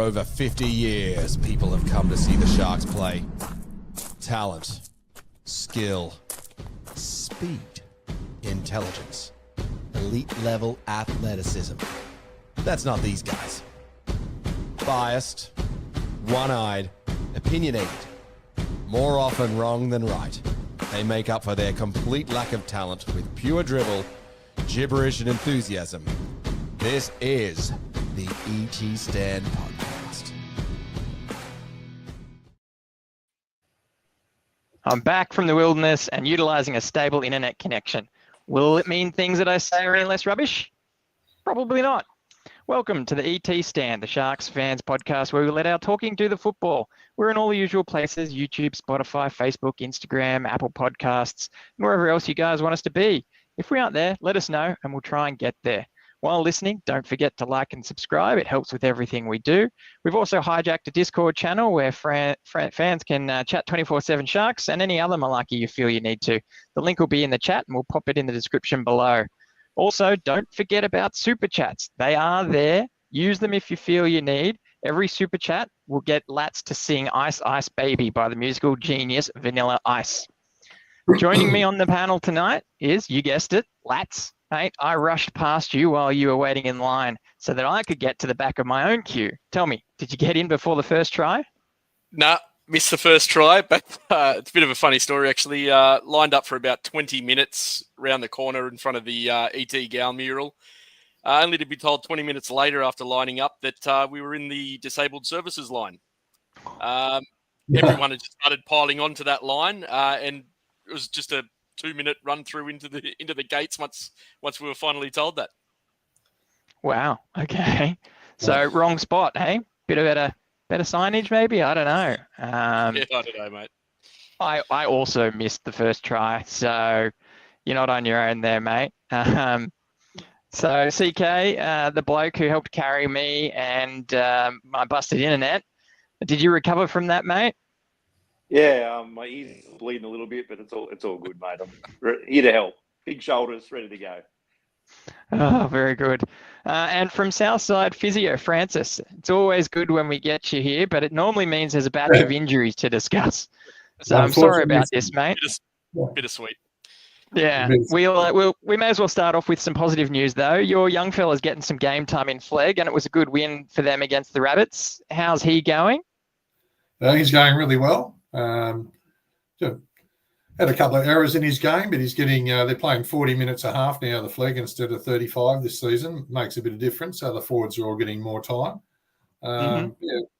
over 50 years, people have come to see the Sharks play. Talent, skill, speed, intelligence, elite-level athleticism. That's not these guys. Biased, one-eyed, opinionated. More often wrong than right. They make up for their complete lack of talent with pure dribble, gibberish, and enthusiasm. This is the ET Stand Podcast. I'm back from the wilderness and utilizing a stable internet connection. Will it mean things that I say are any less rubbish? Probably not. Welcome to the ET Stand, the Sharks fans podcast, where we let our talking do the football. We're in all the usual places: YouTube, Spotify, Facebook, Instagram, Apple Podcasts, and wherever else you guys want us to be. If we aren't there, let us know and we'll try and get there. While listening, don't forget to like and subscribe. It helps with everything we do. We've also hijacked a Discord channel where fans can chat 24/7 Sharks and any other malarkey you feel you need to. The link will be in the chat and we'll pop it in the description below. Also, don't forget about super chats. They are there. Use them if you feel you need. Every super chat will get Lats to sing Ice Ice Baby by the musical genius Vanilla Ice. Joining me on the panel tonight is, you guessed it, Lats. Mate, I rushed past you while you were waiting in line so that I could get to the back of my own queue. Tell me, did you get in before the first try? Nah, missed the first try, but it's a bit of a funny story, actually. Lined up for about 20 minutes around the corner in front of the ET Gal mural. Only to be told 20 minutes later after lining up that we were in the disabled services line. Everyone had just started piling onto that line, and it was just a 2-minute run through into the gates once we were finally told that. Wow. Okay. So wrong spot, hey? Bit of better signage, maybe. I don't know. Yeah, I don't know, mate. I also missed the first try, so you're not on your own there, mate. So CK, the bloke who helped carry me and my busted internet, did you recover from that, mate? Yeah, my ears are bleeding a little bit, but it's all good, mate. I'm here to help. Big shoulders, ready to go. Oh, very good. And from Southside Physio, Francis, it's always good when we get you here, but it normally means there's a batch of injuries to discuss. So I'm sorry about this, mate. Bittersweet. Yeah, we may as well start off with some positive news, though. Your young fella's getting some game time in Flegg, and it was a good win for them against the Rabbits. How's he going? He's going really well. Had a couple of errors in his game, but he's getting. They're playing 40 minutes a half now, the Flegg, instead of 35 this season. Makes a bit of difference. So the forwards are all getting more time. Yeah,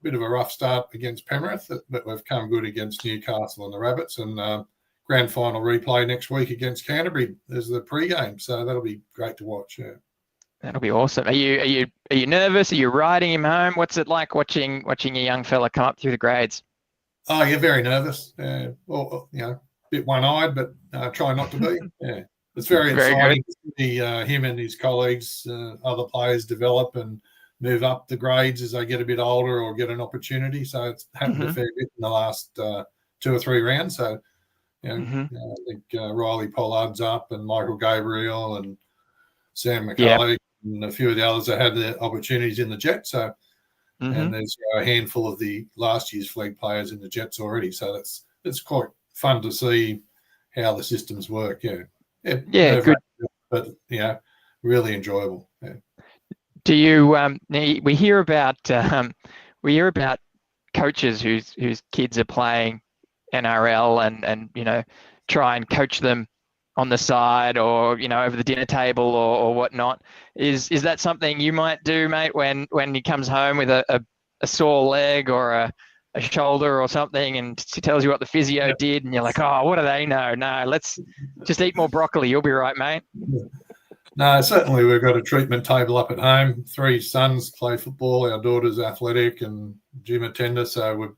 bit of a rough start against Penrith, but we've come good against Newcastle and the Rabbits, and grand final replay next week against Canterbury as the pre-game. So that'll be great to watch. Yeah, that'll be awesome. Are you nervous? Are you riding him home? What's it like watching your young fella come up through the grades? Oh, you're very nervous. Well, a bit one-eyed, but try not to be. Yeah, it's very exciting to see him and his colleagues, other players develop and move up the grades as they get a bit older or get an opportunity. So it's happened a fair bit in the last 2 or 3 rounds. So, I think Riley Pollard's up, and Michael Gabriel and Sam McCulley and a few of the others that had the opportunities in the Jets. So. And there's a handful of the last year's Flegg players in the Jets already, so it's quite fun to see how the systems work. Yeah, good, but really enjoyable. Yeah. Do you? We hear about coaches whose kids are playing NRL and try and coach them on the side or over the dinner table or whatnot. Is that something you might do, mate, when he comes home with a sore leg or a shoulder or something, and he tells you what the physio did, and you're like, oh, what do they know? No, let's just eat more broccoli. You'll be right, mate. No, certainly we've got a treatment table up at home. 3 sons play football. Our daughter's athletic and gym attender, so we've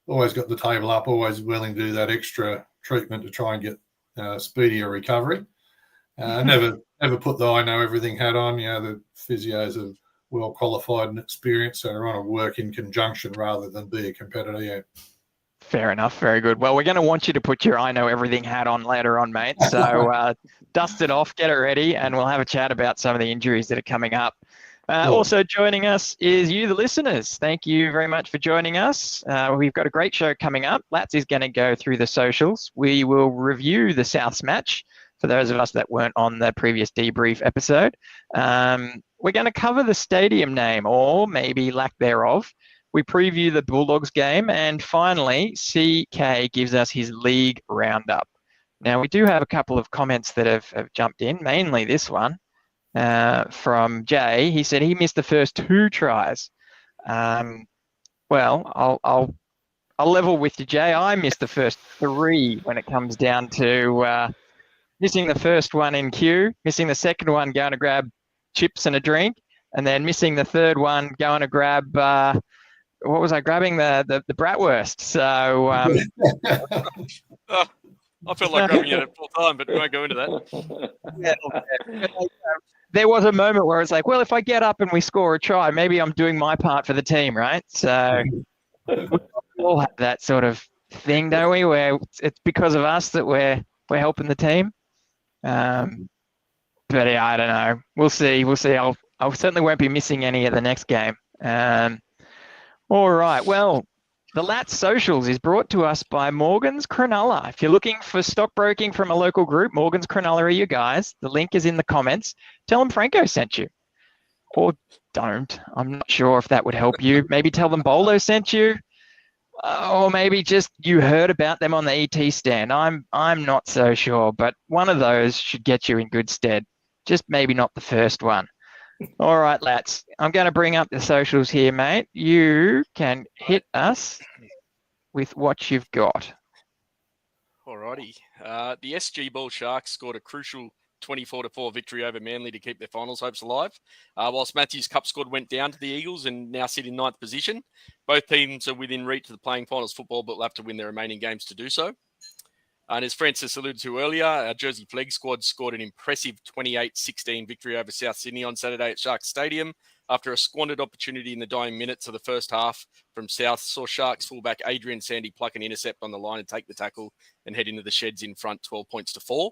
always got the table up, always willing to do that extra treatment to try and get speedier recovery. Never put the I know everything hat on. The physios are well qualified and experienced, so they're on to work in conjunction rather than be a competitor. Yeah. Fair enough. Very good. Well, we're going to want you to put your I know everything hat on later on, mate. So dust it off, get it ready, and we'll have a chat about some of the injuries that are coming up. Also joining us is you, the listeners. Thank you very much for joining us. We've got a great show coming up. Lats is going to go through the socials. We will review the Souths match for those of us that weren't on the previous debrief episode. We're going to cover the stadium name, or maybe lack thereof. We preview the Bulldogs game, and finally, CK gives us his league roundup. Now, we do have a couple of comments that have jumped in, mainly this one. From Jay. He said he missed the first 2 tries. Well, I'll level with you, Jay. I missed the first 3 when it comes down to missing the first one in queue, missing the second one going to grab chips and a drink, and then missing the third one going to grab what was I grabbing? The bratwurst. So I felt like grabbing it at full time, but we won't go into that. There was a moment where it's like, well, if I get up and we score a try, maybe I'm doing my part for the team, right? So we all have that sort of thing, don't we? Where it's because of us that we're helping the team. But yeah, I don't know. We'll see. I certainly won't be missing any of the next game. All right. Well, the Lats Socials is brought to us by Morgan's Cronulla. If you're looking for stockbroking from a local group, Morgan's Cronulla are you guys. The link is in the comments. Tell them Franko sent you. Or don't. I'm not sure if that would help you. Maybe tell them Bolo sent you. Or maybe just you heard about them on the ET stand. I'm not so sure, but one of those should get you in good stead. Just maybe not the first one. All right, Lats. I'm going to bring up the socials here, mate. You can hit us with what you've got. Alrighty. The SG Ball Sharks scored a crucial 24-4 victory over Manly to keep their finals hopes alive. Whilst Matthews' Cup squad went down to the Eagles and now sit in 9th position, both teams are within reach of playing finals football, but will have to win their remaining games to do so. And as Francis alluded to earlier, our Jersey Flegg squad scored an impressive 28-16 victory over South Sydney on Saturday at Sharks Stadium after a squandered opportunity in the dying minutes of the first half from South saw Sharks fullback Adrian Sandy pluck an intercept on the line and take the tackle and head into the sheds in front 12 points to 4.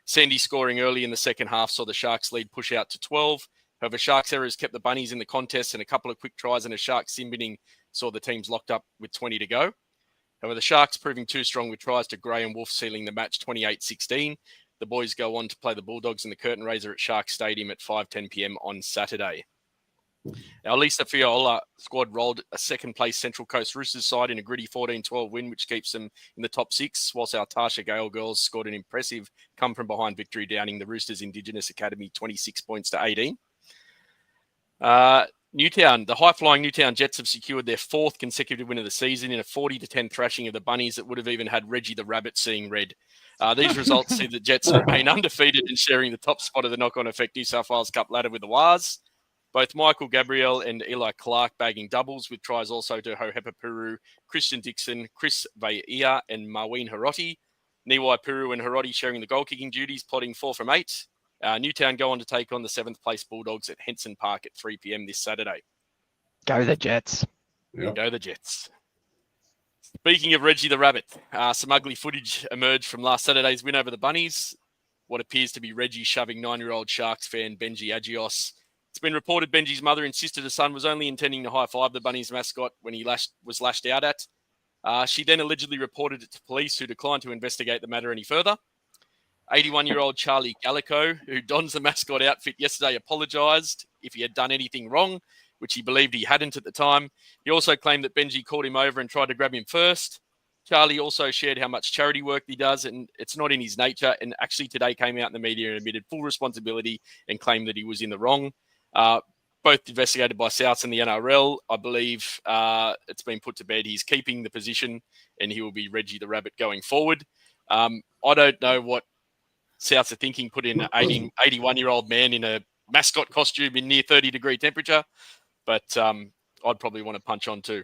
Sandy scoring early in the second half saw the Sharks lead push out to 12. However, Sharks errors kept the Bunnies in the contest, and a couple of quick tries and a Sharks sin binning saw the teams locked up with 20 to go. However, the Sharks proving too strong with tries to Gray and Wolf sealing the match 28-16. The boys go on to play the Bulldogs in the curtain raiser at Sharks Stadium at 5:10 p.m. on Saturday. Our Lisa Fiola squad rolled a second-place Central Coast Roosters side in a gritty 14-12 win, which keeps them in the top 6, whilst our Tasha Gale girls scored an impressive come-from-behind victory, downing the Roosters Indigenous Academy 26 points to 18. Newtown, the high-flying Newtown Jets have secured their 4th consecutive win of the season in a 40-10 thrashing of the Bunnies that would have even had Reggie the Rabbit seeing red. These results see the Jets remain undefeated and sharing the top spot of the knock-on effect New South Wales Cup ladder with the Wars. Both Michael Gabriel and Eli Clark bagging doubles, with tries also to Hohepa Puru, Christian Dixon, Chris Vaia, and Marween Hiroti. Niwai Puru and Hiroti sharing the goal-kicking duties, plotting 4 from 8. Newtown go on to take on the 7th place Bulldogs at Henson Park at 3 p.m. this Saturday. Go the Jets. Yep. Go the Jets. Speaking of Reggie the Rabbit, some ugly footage emerged from last Saturday's win over the Bunnies. What appears to be Reggie shoving 9-year-old Sharks fan Benji Agios. It's been reported Benji's mother insisted her son was only intending to high-five the Bunnies mascot when he was lashed out at. She then allegedly reported it to police, who declined to investigate the matter any further. 81-year-old Charlie Gallico, who dons the mascot outfit yesterday, apologised if he had done anything wrong, which he believed he hadn't at the time. He also claimed that Benji called him over and tried to grab him first. Charlie also shared how much charity work he does, and it's not in his nature, and actually today came out in the media and admitted full responsibility and claimed that he was in the wrong. Both investigated by Souths and the NRL. I believe it's been put to bed. He's keeping the position, and he will be Reggie the Rabbit going forward. I don't know what Souths are thinking, put in an 81-year-old man in a mascot costume in near 30-degree temperature, but I'd probably want to punch on too.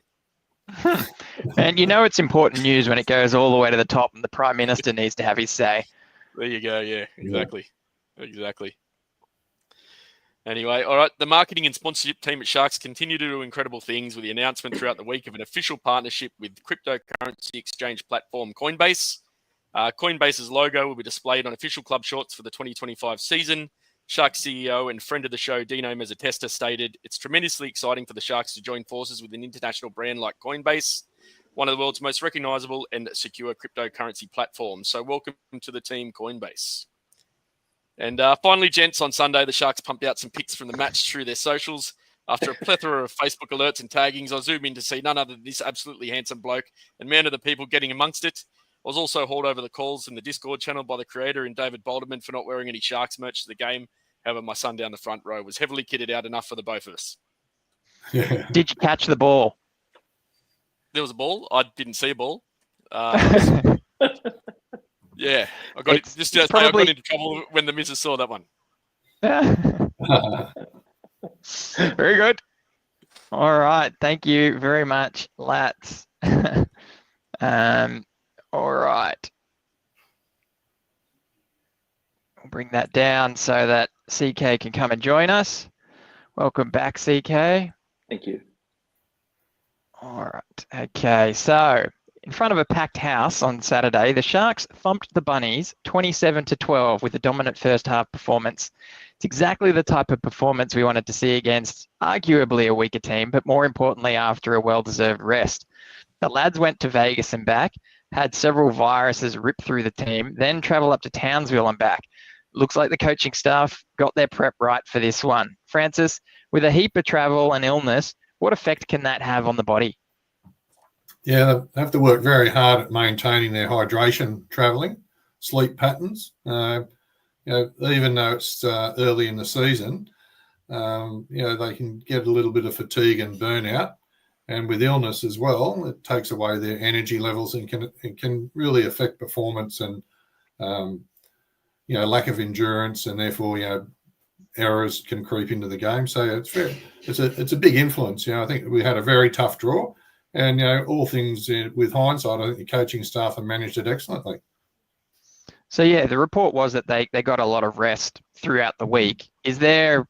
And you know it's important news when it goes all the way to the top and the Prime Minister needs to have his say. There you go. Yeah, exactly. Exactly. Anyway, all right. The marketing and sponsorship team at Sharks continue to do incredible things with the announcement throughout the week of an official partnership with cryptocurrency exchange platform Coinbase. Coinbase's logo will be displayed on official club shorts for the 2025 season. Sharks CEO and friend of the show, Dino Mezzatesta, stated, "It's tremendously exciting for the Sharks to join forces with an international brand like Coinbase, one of the world's most recognizable and secure cryptocurrency platforms. So welcome to the team, Coinbase." And finally, gents, on Sunday, the Sharks pumped out some pics from the match through their socials. After a plethora of Facebook alerts and taggings, I zoomed in to see none other than this absolutely handsome bloke and man of the people getting amongst it. I was also hauled over the calls in the Discord channel by the creator and David Balderman for not wearing any Sharks merch to the game. However, my son down the front row was heavily kitted out enough for the both of us. Did you catch the ball? There was a ball. I didn't see a ball. Yeah, I got into trouble when the missus saw that one. Very good. All right. Thank you very much, Lats. All right. We'll bring that down so that CK can come and join us. Welcome back, CK. Thank you. All right. Okay. So in front of a packed house on Saturday, the Sharks thumped the Bunnies 27-12 with a dominant first half performance. It's exactly the type of performance we wanted to see against arguably a weaker team, but more importantly, after a well-deserved rest. The lads went to Vegas and back, had several viruses rip through the team, then travel up to Townsville and back. Looks like the coaching staff got their prep right for this one. Francis, with a heap of travel and illness, what effect can that have on the body? Yeah, they have to work very hard at maintaining their hydration travelling, sleep patterns. Even though it's early in the season, they can get a little bit of fatigue and burnout. And with illness as well, it takes away their energy levels and can really affect performance and, lack of endurance, and therefore, errors can creep into the game. So it's a big influence. I think we had a very tough draw. And, all things with hindsight, I think the coaching staff have managed it excellently. So, yeah, the report was that they got a lot of rest throughout the week. Is there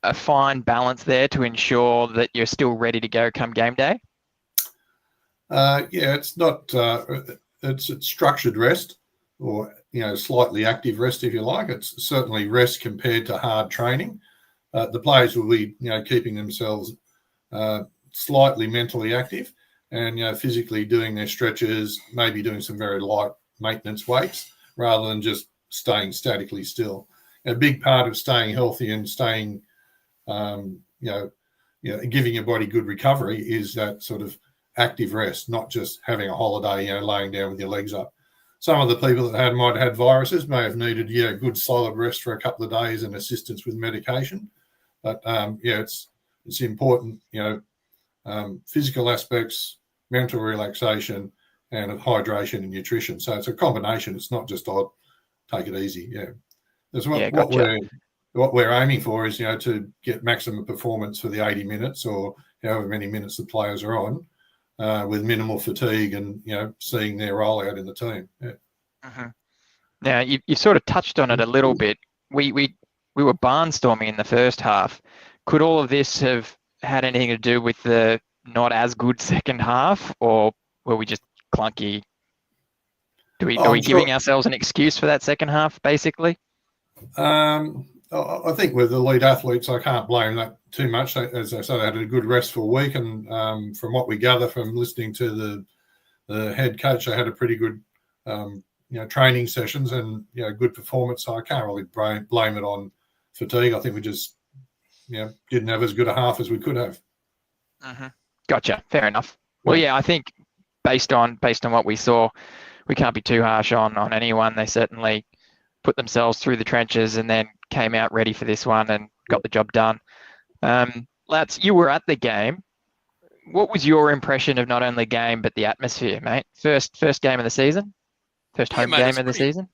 a fine balance there to ensure that you're still ready to go come game day? It's not it's structured rest or, slightly active rest, if you like. It's certainly rest compared to hard training. The players will be, keeping themselves slightly mentally active and physically doing their stretches, maybe doing some very light maintenance weights rather than just staying statically still. A big part of staying healthy and staying, giving your body good recovery is that sort of active rest, not just having a holiday, laying down with your legs up. Some of the people that might have had viruses may have needed, good solid rest for a couple of days and assistance with medication. But it's important, physical aspects, mental relaxation, and hydration and nutrition. So it's a combination. It's not just take it easy. Yeah, that's what we're aiming for is to get maximum performance for the 80 minutes or however many minutes the players are on, with minimal fatigue and seeing their role out in the team. Yeah. Mm-hmm. Now you sort of touched on it a little bit. We were barnstorming in the first half. Could all of this have had anything to do with the not as good second half, or were we just clunky? Are we giving ourselves an excuse for that second half, basically? I think with elite athletes, I can't blame that too much. As I said, they had a good restful week, and from what we gather from listening to the head coach, they had a pretty good, training sessions and good performance. So I can't really blame it on fatigue. I think we just didn't have as good a half as we could have. Mm-hmm. Gotcha. Fair enough. Well, yeah, I think based on what we saw, we can't be too harsh on anyone. They certainly put themselves through the trenches and then came out ready for this one and got the job done. Lats, you were at the game. What was your impression of not only game but the atmosphere, mate? First game of the season, home game of the season.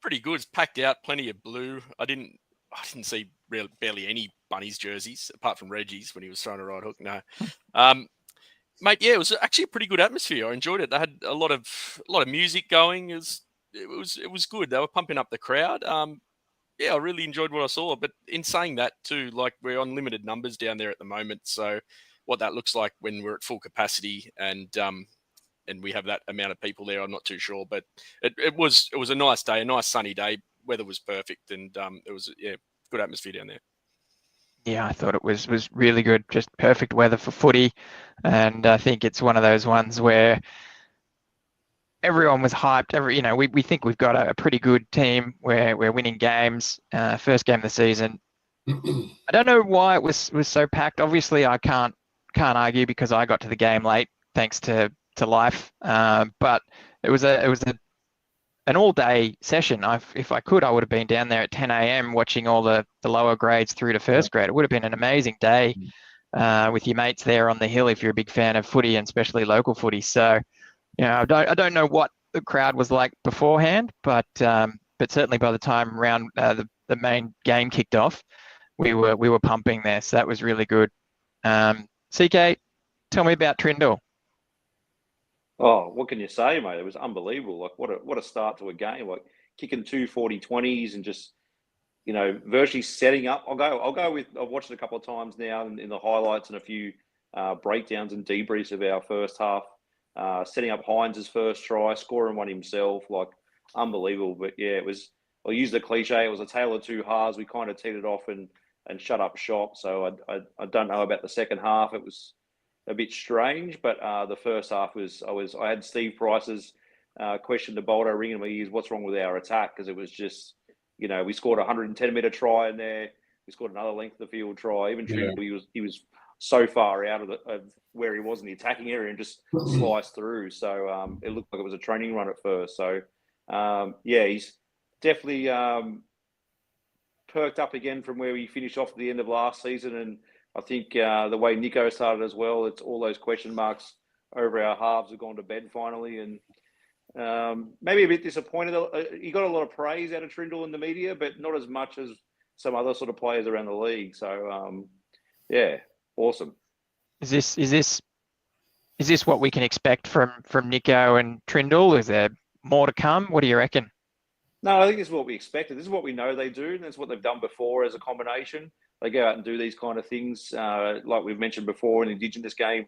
Pretty good. It's packed out, plenty of blue. I didn't see barely any Bunnies jerseys apart from Reggie's when he was throwing a right hook. No, mate. Yeah, it was actually a pretty good atmosphere. I enjoyed it. They had a lot of music going. It was good. They were pumping up the crowd. I really enjoyed what I saw. But in saying that too, like we're on limited numbers down there at the moment. So what that looks like when we're at full capacity and we have that amount of people there, I'm not too sure. But it was a nice day, a nice sunny day. Weather was perfect, and it was good atmosphere down there. Yeah, I thought it was really good, just perfect weather for footy. And I think it's one of those ones where everyone was hyped. We think we've got a pretty good team where we're winning games. First game of the season. I don't know why it was so packed. Obviously, I can't argue because I got to the game late, thanks to life. But it was an all day session. If I could, I would have been down there at 10 a.m. watching all the lower grades through to first grade. It would have been an amazing day with your mates there on the hill if you're a big fan of footy and especially local footy. So, I don't know what the crowd was like beforehand, but certainly by the time the main game kicked off, we were pumping there. So that was really good. CK, tell me about Trindle. Oh, what can you say, mate? It was unbelievable. Like what a start to a game. Like kicking 2 40-20s and just virtually setting up. I'll go with. I've watched it a couple of times now in the highlights and a few breakdowns and debriefs of our first half. Setting up Hines' first try, scoring one himself, like unbelievable. But yeah, it was. I'll use the cliche. It was a tale of two halves. We kind of teed it off and shut up shop. So I don't know about the second half. It was a bit strange, but the first half I had Steve Price's question to Boldo ringing me, what's wrong with our attack? Because it was just, we scored a 110-meter try in there. We scored another length of the field try. Even Trindle, he was so far out of where he was in the attacking area and just sliced through. So it looked like it was a training run at first. So he's definitely perked up again from where we finished off at the end of last season. And I think the way Nico started as well, it's all those question marks over our halves have gone to bed finally. And maybe a bit disappointed. He got a lot of praise out of Trindle in the media, but not as much as some other sort of players around the league. So, awesome. Is this what we can expect from Nico and Trindle? Is there more to come? What do you reckon? No, I think this is what we expected. This is what we know they do, and that's what they've done before as a combination. They go out and do these kind of things, like we've mentioned before, an Indigenous game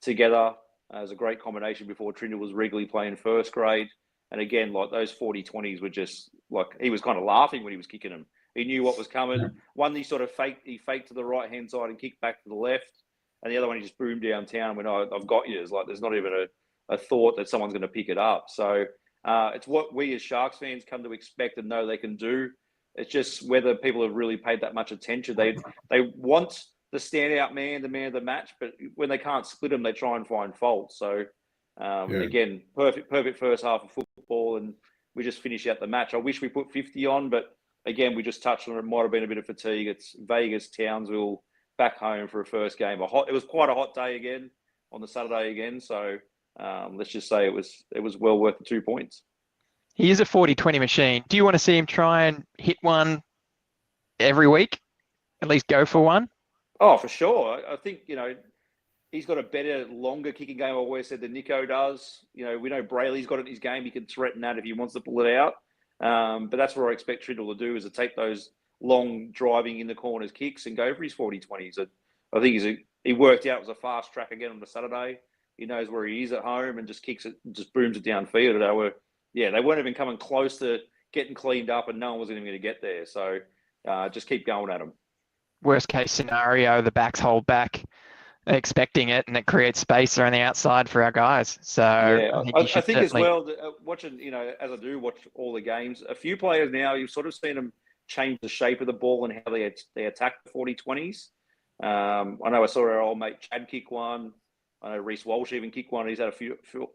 together as a great combination before Trindle was regularly playing first grade. And again, like those 40-20s were just like, he was kind of laughing when he was kicking them. He knew what was coming. Yeah. One, he faked to the right-hand side and kicked back to the left. And the other one, he just boomed downtown and went, I've got you. It's like, there's not even a thought that someone's going to pick it up. So it's what we as Sharks fans come to expect and know they can do. It's just whether people have really paid that much attention. They want the standout man, the man of the match, but when they can't split them, they try and find faults. So again, perfect first half of football, and we just finish out the match. I wish we put 50 on, but again, we just touched on it. Might have been a bit of fatigue. It's Vegas, Townsville, back home for a first game. It was quite a hot day again on the Saturday again. So let's just say it was well worth the 2 points. He is a 40-20 machine. Do you want to see him try and hit one every week? At least go for one? Oh, for sure. I think, he's got a better, longer kicking game, I've always said, than Nico does. We know Brayley's got it in his game. He can threaten that if he wants to pull it out. But that's what I expect Trindle to do, is to take those long driving in the corners kicks and go for his 40-20s. I think he worked out it was a fast track again on the Saturday. He knows where he is at home and just kicks it, just booms it downfield. They weren't even coming close to getting cleaned up, and no one was even going to get there. So just keep going at them. Worst case scenario, the backs hold back, expecting it, and it creates space on the outside for our guys. So I think as well, watching, as I do watch all the games, a few players now, you've sort of seen them change the shape of the ball and how they attack the 40-20s. I know I saw our old mate Chad kick one. I know Reece Walsh even kicked one. He's had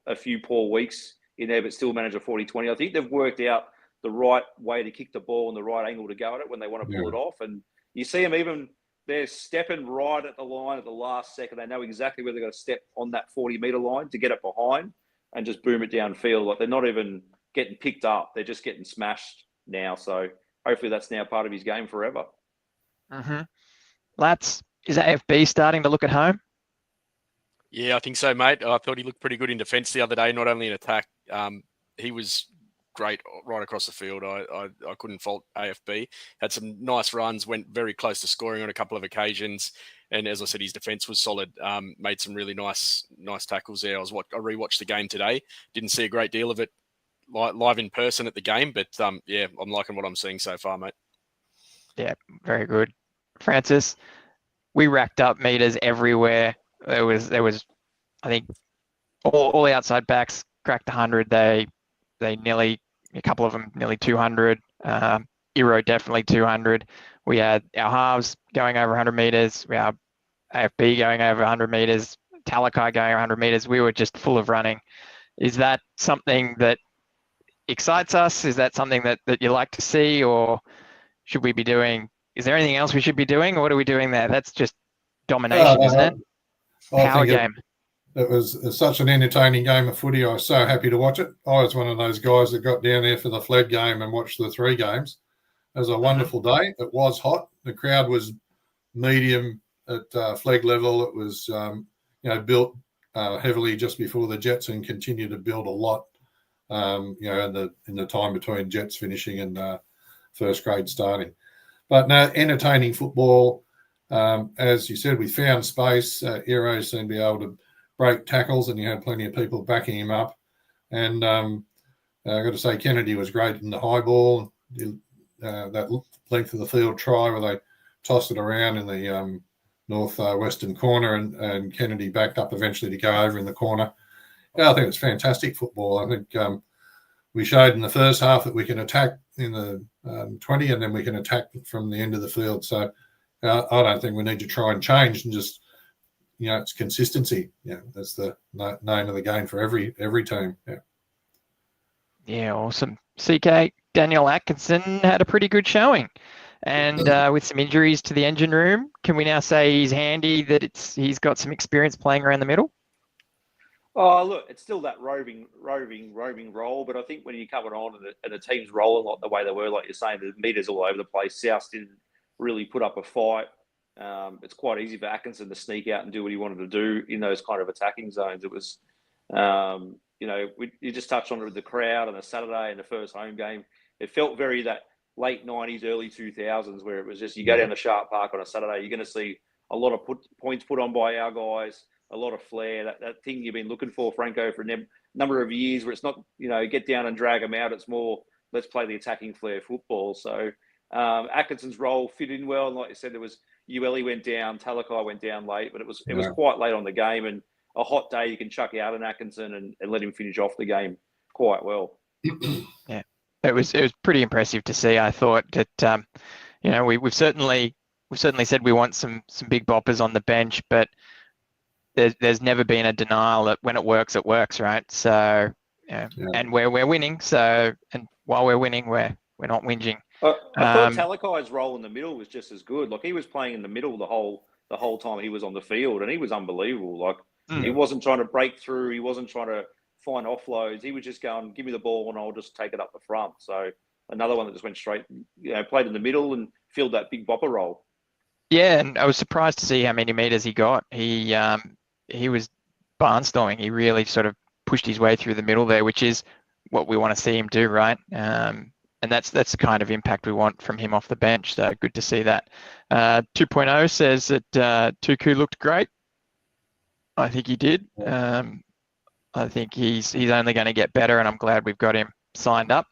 a few poor weeks in there, but still managed a 40-20. I think they've worked out the right way to kick the ball and the right angle to go at it when they want to pull it off. And you see them even, they're stepping right at the line at the last second. They know exactly where they're going to step on that 40-meter line to get it behind and just boom it downfield. Like, they're not even getting picked up. They're just getting smashed now. So hopefully that's now part of his game forever. Mm-hmm. Lats, is AFB starting to look at home? Yeah, I think so, mate. I thought he looked pretty good in defence the other day, not only in attack. He was great right across the field. I couldn't fault AFB. Had some nice runs, went very close to scoring on a couple of occasions. And as I said, his defence was solid. Made some really nice tackles there. I rewatched the game today. Didn't see a great deal of it live in person at the game, but I'm liking what I'm seeing so far, mate. Yeah, very good. Francis, we racked up meters everywhere. There was I think all the outside backs cracked 100. They nearly, a couple of them nearly 200. Iro definitely 200. We had our halves going over 100 meters. We had AFB going over 100 meters. Talakai going 100 meters. We were just full of running. Is that something that excites us? Is that something that you like to see, or should we be doing? Is there anything else we should be doing, or what are we doing there? That's just domination, isn't it? Power game. It was such an entertaining game of footy. I was so happy to watch it. I was one of those guys that got down there for the Fled game and watched the 3 games. It was a wonderful day. It was hot. The crowd was medium at flag level. It was, built heavily just before the Jets and continued to build a lot, in the time between Jets finishing and first grade starting. But no, entertaining football. As you said, we found space. Iro seemed to be able to break tackles, and you had plenty of people backing him up. And I've got to say, Kennedy was great in the high ball. That length of the field try where they tossed it around in the northwestern corner, and Kennedy backed up eventually to go over in the corner. Yeah, I think it's fantastic football. I think we showed in the first half that we can attack in the 20, and then we can attack from the end of the field. So I don't think we need to try and change and just, it's consistency. Yeah, that's the name of the game for every team. Yeah. Yeah, awesome. CK, Daniel Atkinson had a pretty good showing. And with some injuries to the engine room, can we now say he's handy, that he's got some experience playing around the middle? Oh, look, it's still that roving role, but I think when you're coming on and the team's rolling like the way they were, like you're saying, the meters all over the place. South didn't really put up a fight. It's quite easy for Atkinson to sneak out and do what he wanted to do in those kind of attacking zones. It was, you just touched on it with the crowd on a Saturday in the first home game. It felt very that late 90s, early 2000s, where it was just, you go down to Sharp Park on a Saturday, you're going to see a lot of points put on by our guys, a lot of flair, that thing you've been looking for, Franko, for a number of years, where it's not, get down and drag them out. It's more, let's play the attacking flair football. So Atkinson's role fit in well. And like you said, there was Ueli went down, Talakai went down late, but it was quite late on the game, and a hot day you can chuck out an Atkinson and let him finish off the game quite well. Yeah, it was pretty impressive to see. I thought that we've certainly said we want some big boppers on the bench, but there's never been a denial that when it works, right? So and we're winning. So, and while we're winning, we're not whinging. I thought Talakai's role in the middle was just as good. Like, he was playing in the middle the whole time he was on the field, and he was unbelievable. Like, he wasn't trying to break through. He wasn't trying to find offloads. He was just going, give me the ball and I'll just take it up the front. So another one that just went straight, played in the middle and filled that big bopper role. Yeah, and I was surprised to see how many meters he got. He was barnstorming. He really sort of pushed his way through the middle there, which is what we want to see him do, right? And that's the kind of impact we want from him off the bench. So good to see that. 2.0 says that Tuku looked great. I think he did. I think he's only going to get better, and I'm glad we've got him signed up.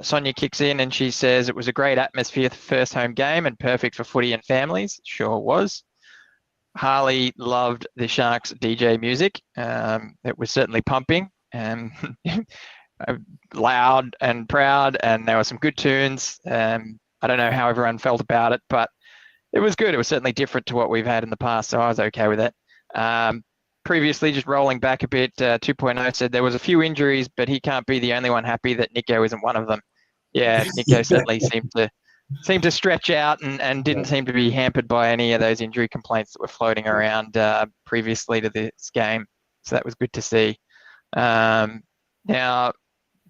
Sonia kicks in and she says it was a great atmosphere for the first home game and perfect for footy and families. Sure was. Harley loved the Sharks DJ music. It was certainly pumping and loud and proud, and there were some good tunes. I don't know how everyone felt about it, but it was good. It was certainly different to what we've had in the past, so I was okay with it. Previously, just rolling back a bit, 2.0 said there was a few injuries, but he can't be the only one happy that Nico isn't one of them. Yeah, Nico certainly seemed to stretch out and didn't seem to be hampered by any of those injury complaints that were floating around previously to this game. So that was good to see. Now,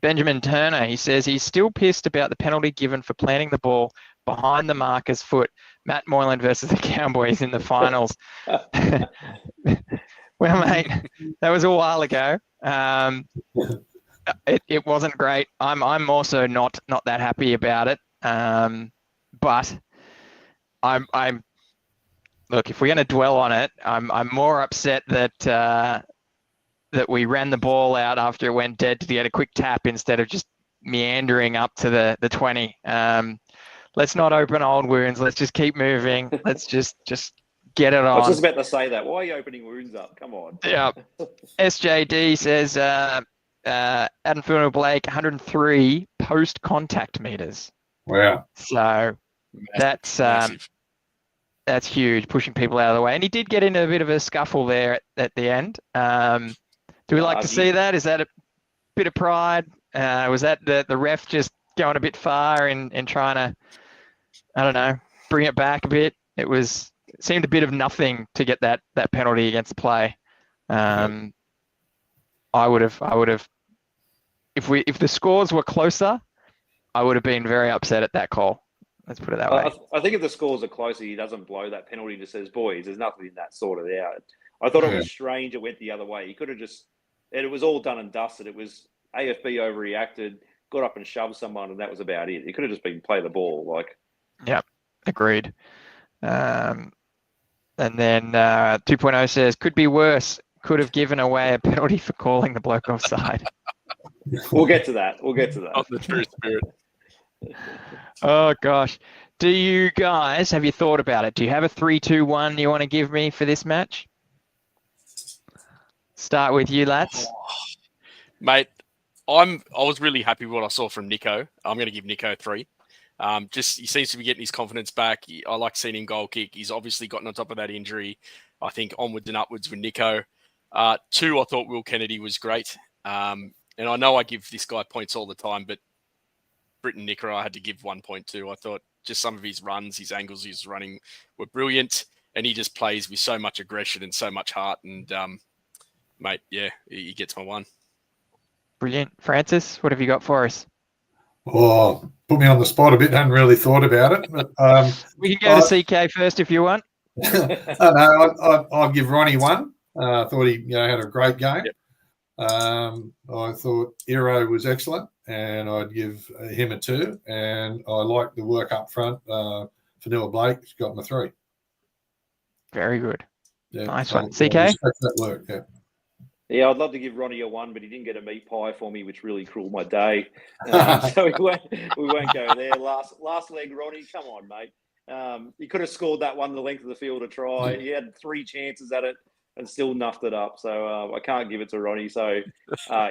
Benjamin Turner, he says he's still pissed about the penalty given for planting the ball behind the marker's foot. Matt Moylan versus the Cowboys in the finals. Well, mate, that was a while ago. It wasn't great. I'm also not that happy about it. But I'm look, if we're going to dwell on it, I'm more upset that we ran the ball out after it went dead to get a quick tap instead of just meandering up to the 20. let's not open old wounds. Let's just keep moving. Let's just get it on. I was just about to say that. Why are you opening wounds up? Come on. Yeah. SJD says Adam Blake 103 post-contact meters. Wow. So Massive. that's huge, pushing people out of the way. And he did get into a bit of a scuffle there at the end. Do we like to see that? Is that a bit of pride? Was that the ref just going a bit far in trying to, I don't know, bring it back a bit? It seemed a bit of nothing to get that penalty against the play. I would have, if the scores were closer, I would have been very upset at that call. Let's put it that way. I think if the scores are closer, he doesn't blow that penalty. Just says, boys, there's nothing in that sorted out. I thought it was strange. It went the other way. He could have just, and it was all done and dusted. It was AFB overreacted, got up and shoved someone, and that was about it. It could have just been play the ball. Yeah, agreed. And then 2.0 says, could be worse. Could have given away a penalty for calling the bloke offside. We'll get to that. Not the true spirit. Oh, gosh. Have you thought about it? Do you have a 3-2-1 you want to give me for this match? Start with you, Lats. Mate, I was really happy with what I saw from Nico. I'm going to give Nico 3. He seems to be getting his confidence back. I like seeing him goal kick. He's obviously gotten on top of that injury. I think onwards and upwards with Nico. 2, I thought Will Kennedy was great. And I know I give this guy points all the time, but Britton Nicker, I had to give 1.2. I thought just some of his runs, his angles he was running were brilliant. And he just plays with so much aggression and so much heart. And, mate, yeah, he gets my 1. Brilliant. Francis, what have you got for us? Oh, put me on the spot a bit. Hadn't really thought about it. But, we can go to CK first if you want. I'll give Ronnie 1. I thought he had a great game. Yep. I thought Iro was excellent, and I'd give him a 2. And I like the work up front. Vanilla Blake's got my 3. Very good. Yeah, nice so one. CK? That work, yeah. Yeah, I'd love to give Ronnie a 1, but he didn't get a meat pie for me, which really cruelled my day. So we won't go there. Last leg, Ronnie, come on, mate. He could have scored that one the length of the field to try. He had 3 chances at it and still nuffed it up. So I can't give it to Ronnie. So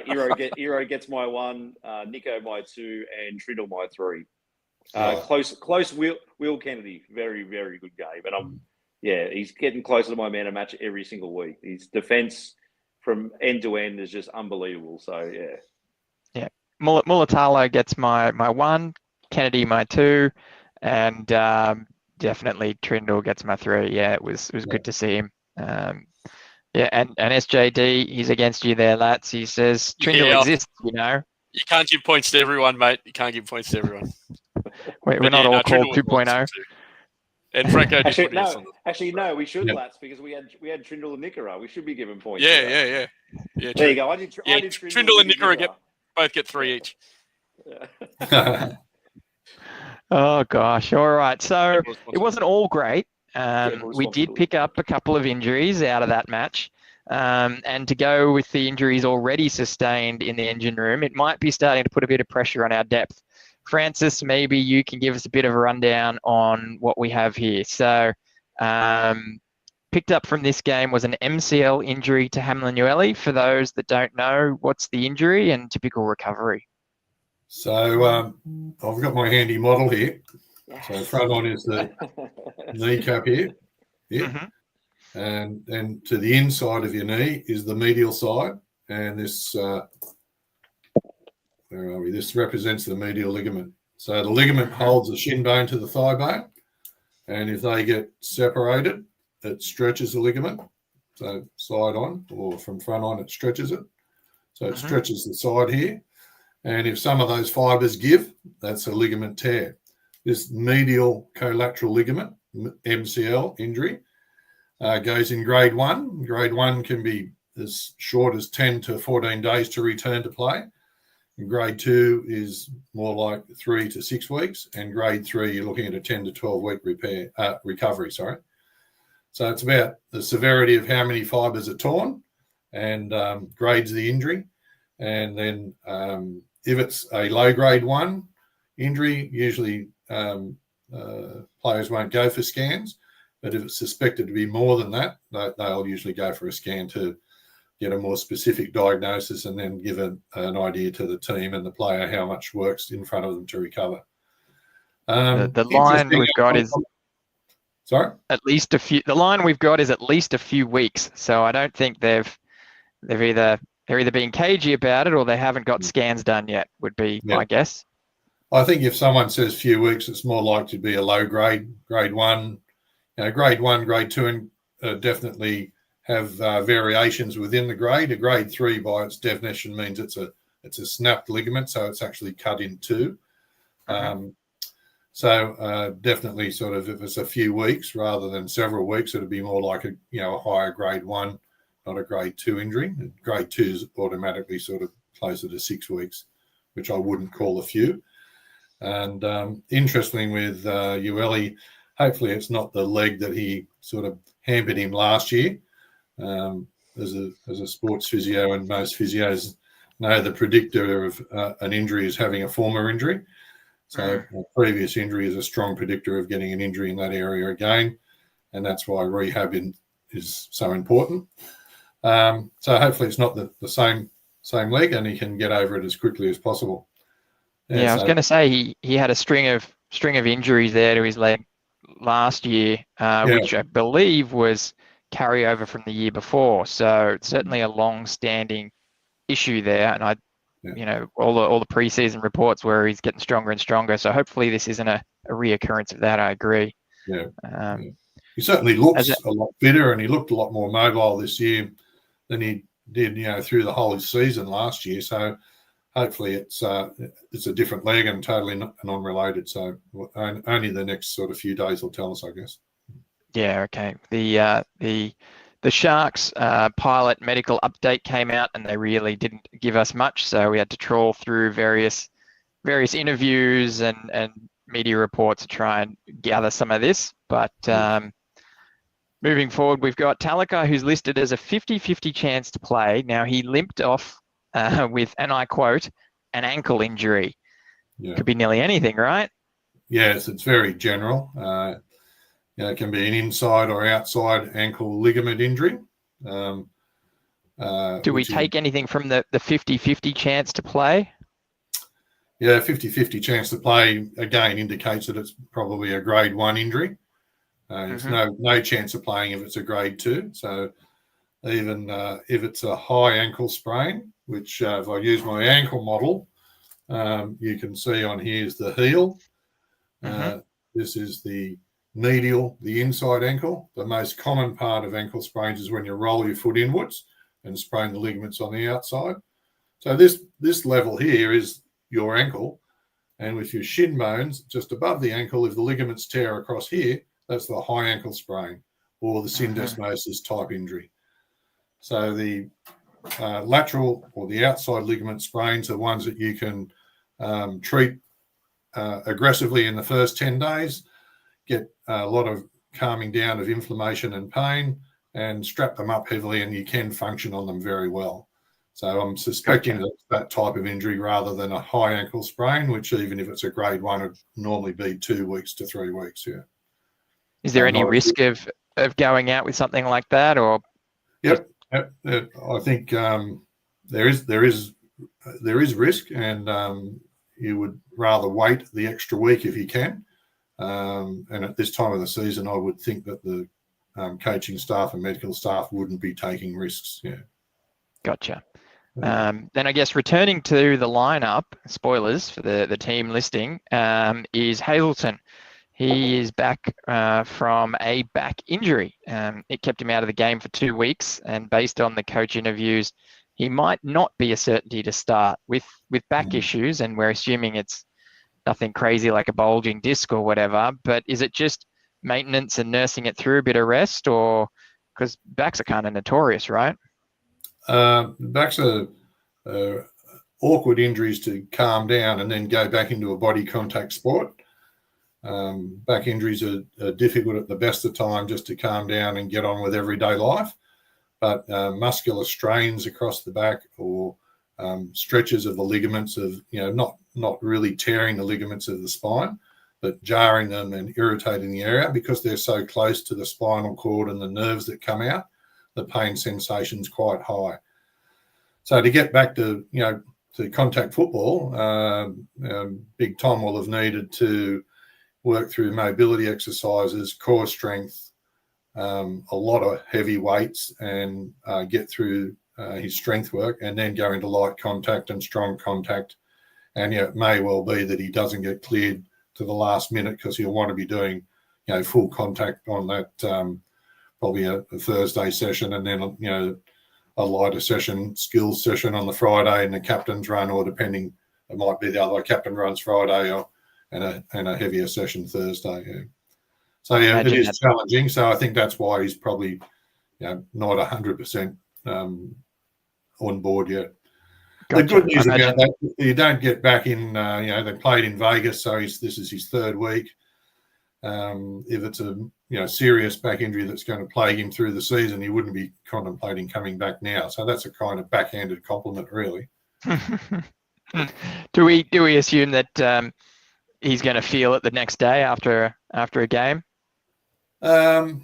Iro gets my 1, Nico my 2, and Trindle my 3. Close. Will Kennedy, very, very good game. And he's getting closer to my man of match every single week. His defence from end to end is just unbelievable. So yeah. Mulatalo gets my 1, Kennedy my 2, and definitely Trindle gets my 3. Yeah, it was good to see him. And SJD, he's against you there, Lats. He says Trindle exists, You can't give points to everyone, mate. You can't give points to everyone. We're not all called 2.0. And Franko no, we should, Lats, because we had Trindle and Nickera. We should be given points. Yeah. There you go. I did Trindle and Nickera both get 3 each. Yeah. Oh gosh. All right. So it wasn't all great. We did pick up a couple of injuries out of that match. And to go with the injuries already sustained in the engine room, it might be starting to put a bit of pressure on our depth. Francis, maybe you can give us a bit of a rundown on what we have here. So picked up from this game was an MCL injury to Hamlin-Ueli. For those that don't know, what's the injury and typical recovery? So I've got my handy model here. So front on is the kneecap here. Yeah. Mm-hmm. And then to the inside of your knee is the medial side. And this, where are we? This represents the medial ligament. So the ligament holds the shin bone to the thigh bone. And if they get separated, it stretches the ligament. So side on or from front on, it stretches it. So it stretches the side here. And if some of those fibers give, that's a ligament tear. This medial collateral ligament, MCL injury, goes in grade 1. Grade 1 can be as short as 10 to 14 days to return to play. And grade 2 is more like 3 to 6 weeks. And grade 3, you're looking at a 10 to 12 week recovery. So it's about the severity of how many fibers are torn and grades the injury. And then if it's a low grade 1 injury, usually players won't go for scans. But if it's suspected to be more than that, they'll usually go for a scan to get a more specific diagnosis and then give an idea to the team and the player how much works in front of them to recover. The line we've got is sorry, at least a few. The line we've got is at least a few weeks. So I don't think they're either being cagey about it or they haven't got scans done yet. Would be my guess. I think if someone says few weeks, it's more likely to be a low grade 1. Grade 1, grade 2, and definitely have variations within the grade. A grade 3, by its definition, means it's a snapped ligament, so it's actually cut in two. So definitely, sort of, if it's a few weeks rather than several weeks, it'd be more like a higher grade 1, not a grade 2 injury. Grade 2 is automatically sort of closer to 6 weeks, which I wouldn't call a few. And interestingly, with Ueli, hopefully it's not the leg that he sort of hampered him last year. As a sports physio, and most physios know, the predictor of an injury is having a former injury. So a previous injury is a strong predictor of getting an injury in that area again, and that's why rehab is so important. So hopefully it's not the same leg, and he can get over it as quickly as possible. Yeah, I was going to say he had a string of injuries there to his leg last year, which I believe was carryover from the year before. So it's certainly a long-standing issue there, and all the preseason reports where he's getting stronger and stronger. So hopefully this isn't a reoccurrence of that. I agree. He certainly looks a lot fitter, and he looked a lot more mobile this year than he did, through the whole season last year. So hopefully it's a different leg and totally non-related. So only the next sort of few days will tell us, I guess. Yeah. Okay. The Sharks pilot medical update came out, and they really didn't give us much. So we had to trawl through various interviews and media reports to try and gather some of this. But moving forward, we've got Talaka, who's listed as a 50-50 chance to play. Now, he limped off with, and I quote, an ankle injury. Could be nearly anything, right? Yes, it's very general. It can be an inside or outside ankle ligament injury. Do we take anything from the 50-50 chance to play? Yeah, 50-50 chance to play, again, indicates that it's probably a grade 1 injury. There's no chance of playing if it's a grade 2. So even if it's a high ankle sprain, which if I use my ankle model, you can see on here is the heel. This is the medial, the inside ankle. The most common part of ankle sprains is when you roll your foot inwards and sprain the ligaments on the outside. So this level here is your ankle, and with your shin bones just above the ankle, if the ligaments tear across here, that's the high ankle sprain or the syndesmosis type injury. So the lateral or the outside ligament sprains are ones that you can treat aggressively in the first 10 days, get a lot of calming down of inflammation and pain, and strap them up heavily, and you can function on them very well. So I'm suspecting that type of injury rather than a high ankle sprain, which even if it's a grade 1, would normally be 2 weeks to 3 weeks. Yeah. Is there any risk of going out with something like that, or? Yep. I think there is risk, and you would rather wait the extra week if you can. And at this time of the season, I would think that the coaching staff and medical staff wouldn't be taking risks. Yeah. Gotcha. Then I guess returning to the lineup, spoilers for the team listing, is Hazelton. He is back from a back injury. It kept him out of the game for 2 weeks, and based on the coach interviews, he might not be a certainty to start with back issues, and we're assuming it's nothing crazy like a bulging disc or whatever, but is it just maintenance and nursing it through a bit of rest, or because backs are kind of notorious, right? Backs are awkward injuries to calm down and then go back into a body contact sport. Back injuries are difficult at the best of time just to calm down and get on with everyday life. But muscular strains across the back or stretches of the ligaments of, not really tearing the ligaments of the spine, but jarring them and irritating the area because they're so close to the spinal cord and the nerves that come out. The pain sensation's quite high. So to get back to to contact football, Big Tom will have needed to work through mobility exercises, core strength, a lot of heavy weights, and get through his strength work, and then go into light contact and strong contact. And it may well be that he doesn't get cleared to the last minute because he'll want to be doing full contact on that probably a Thursday session, and then a lighter session, skills session on the Friday, and the captain's run, or depending, it might be the other way, captain runs Friday, and a heavier session Thursday. Yeah. So it is challenging. So I think that's why he's probably not 100% on board yet. Gotcha. The good news about that, you don't get back in. They played in Vegas, so this is his third week. If it's a serious back injury that's going to plague him through the season, he wouldn't be contemplating coming back now. So that's a kind of backhanded compliment, really. Do we assume that he's going to feel it the next day after a game? No,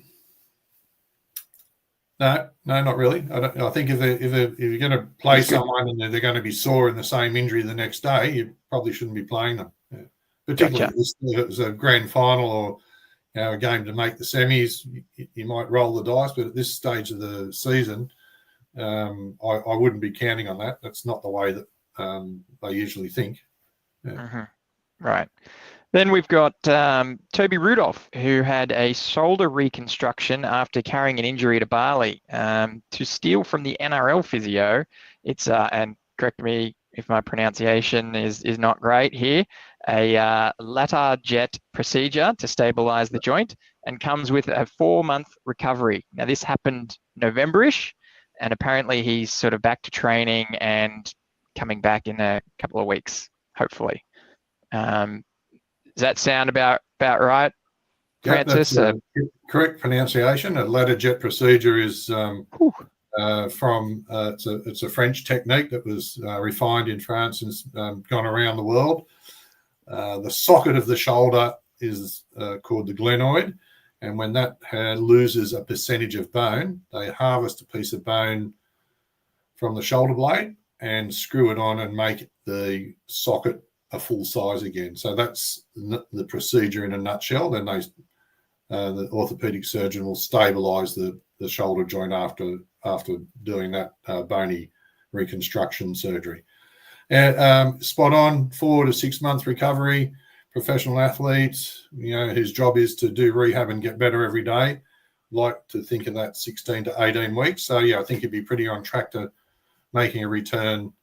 not really. I think if you're going to play someone and they're going to be sore in the same injury the next day, you probably shouldn't be playing them. Yeah. Particularly if it was a grand final or a game to make the semis, you might roll the dice. But at this stage of the season, I wouldn't be counting on that. That's not the way that they usually think. Yeah. Mm-hmm. Right. Then we've got Toby Rudolph, who had a shoulder reconstruction after carrying an injury to Bali. To steal from the NRL physio, it's and correct me if my pronunciation is not great here, a latar jet procedure to stabilize the joint, and comes with a 4-month recovery. Now, this happened November-ish, and apparently he's sort of back to training and coming back in a couple of weeks, hopefully. Does that sound about right, Francis? Yeah, that's correct pronunciation. A ladder jet procedure is from it's a French technique that was refined in France and has gone around the world. The socket of the shoulder is called the glenoid, and when that loses a percentage of bone, they harvest a piece of bone from the shoulder blade and screw it on and make the socket a full size again. So that's the procedure in a nutshell. Then the orthopedic surgeon will stabilize the shoulder joint after doing that bony reconstruction surgery. And spot on, 4 to 6 month recovery. Professional athletes, whose job is to do rehab and get better every day, like to think of that 16 to 18 weeks. So I think he'd be pretty on track to making a return.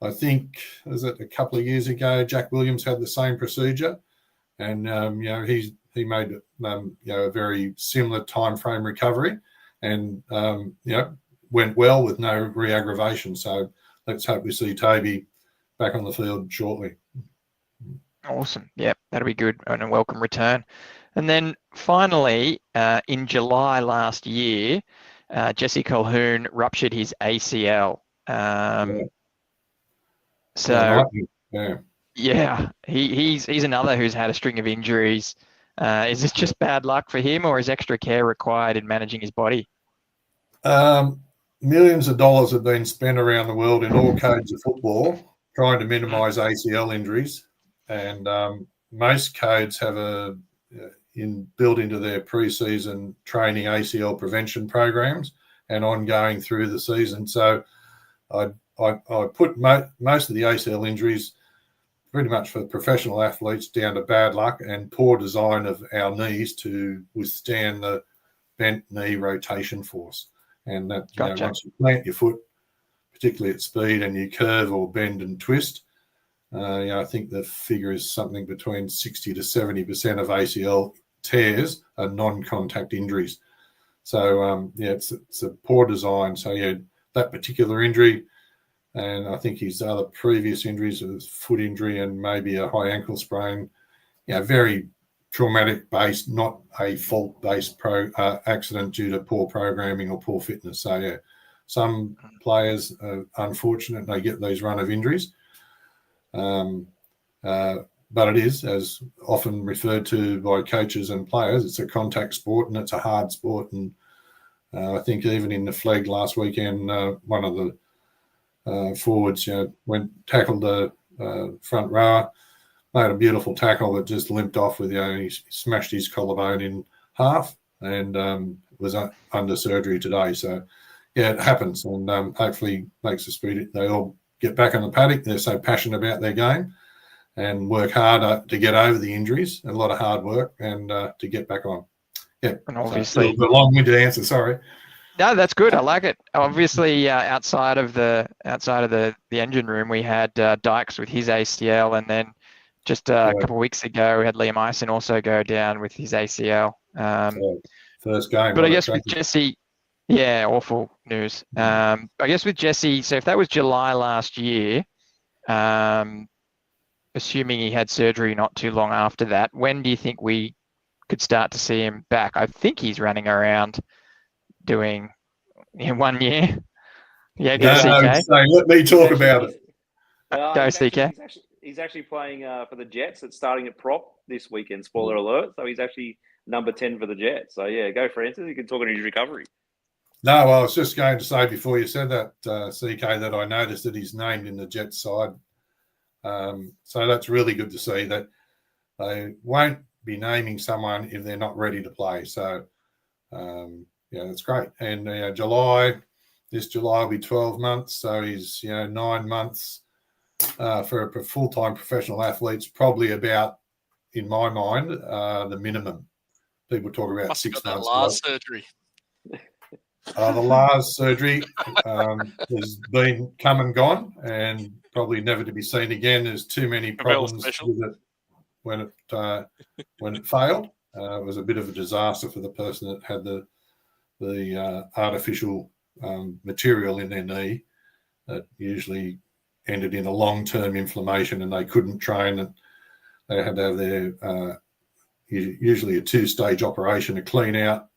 I think, was it a couple of years ago, Jack Williams had the same procedure, and he made a very similar time frame recovery, and went well with no re-aggravation. So let's hope we see Toby back on the field shortly. Awesome. Yep, that'll be good and a welcome return. And then finally, in July last year, Jesse Colquhoun ruptured his ACL. So he's another who's had a string of injuries. Is this just bad luck for him, or is extra care required in managing his body? Millions of dollars have been spent around the world in all codes of football trying to minimise ACL injuries, and most codes have built into their pre-season training ACL prevention programs and ongoing through the season. So I put most of the ACL injuries pretty much for professional athletes down to bad luck and poor design of our knees to withstand the bent knee rotation force. And that once you plant your foot, particularly at speed, and you curve or bend and twist, I think the figure is something between 60 to 70% of ACL tears are non-contact injuries. So it's a poor design. So that particular injury, and I think his other previous injuries, a foot injury and maybe a high ankle sprain, very traumatic based, not a fault based accident due to poor programming or poor fitness. So some players are unfortunate, they get these run of injuries. but it is, as often referred to by coaches and players, it's a contact sport and it's a hard sport. And I think even in the flag last weekend, one of the forwards, tackled the front rower, made a beautiful tackle that just limped off with, he smashed his collarbone in half and was under surgery today. So, yeah, it happens, and hopefully makes the spirit. They all get back on the paddock. They're so passionate about their game and work hard to get over the injuries, a lot of hard work, and to get back on. Yeah, and obviously, so, a long-winded answer. Sorry. No, that's good. I like it. Obviously, outside of the engine room, we had Dykes with his ACL, and then just a couple of weeks ago, we had Liam Ison also go down with his ACL. First game. But I guess with Jesse, yeah, awful news. I guess with Jesse, so if that was July last year, assuming he had surgery not too long after that, when do you think we could start to see him back? I think he's running around doing in 1 year. Yeah, go CK. So let me talk about it. Go CK. He's actually playing for the Jets. It's starting at prop this weekend. Spoiler alert. So he's actually number 10 for the Jets. So yeah, go Francis. You can talk on his recovery. No, well, I was just going to say before you said that, CK, that I noticed that he's named in the Jets side. So that's really good to see that they won't be naming someone if they're not ready to play. So, yeah, that's great. And this July will be 12 months. So he's, 9 months for a full-time professional athlete's probably about, in my mind, the minimum. People talk about Must 6 have got months. That last surgery. The last surgery has been come and gone and probably never to be seen again. There's too many problems with it when it failed. It was a bit of a disaster for the person that had the artificial material in their knee that usually ended in a long-term inflammation, and they couldn't train, and they had to have their usually a 2-stage operation to clean out,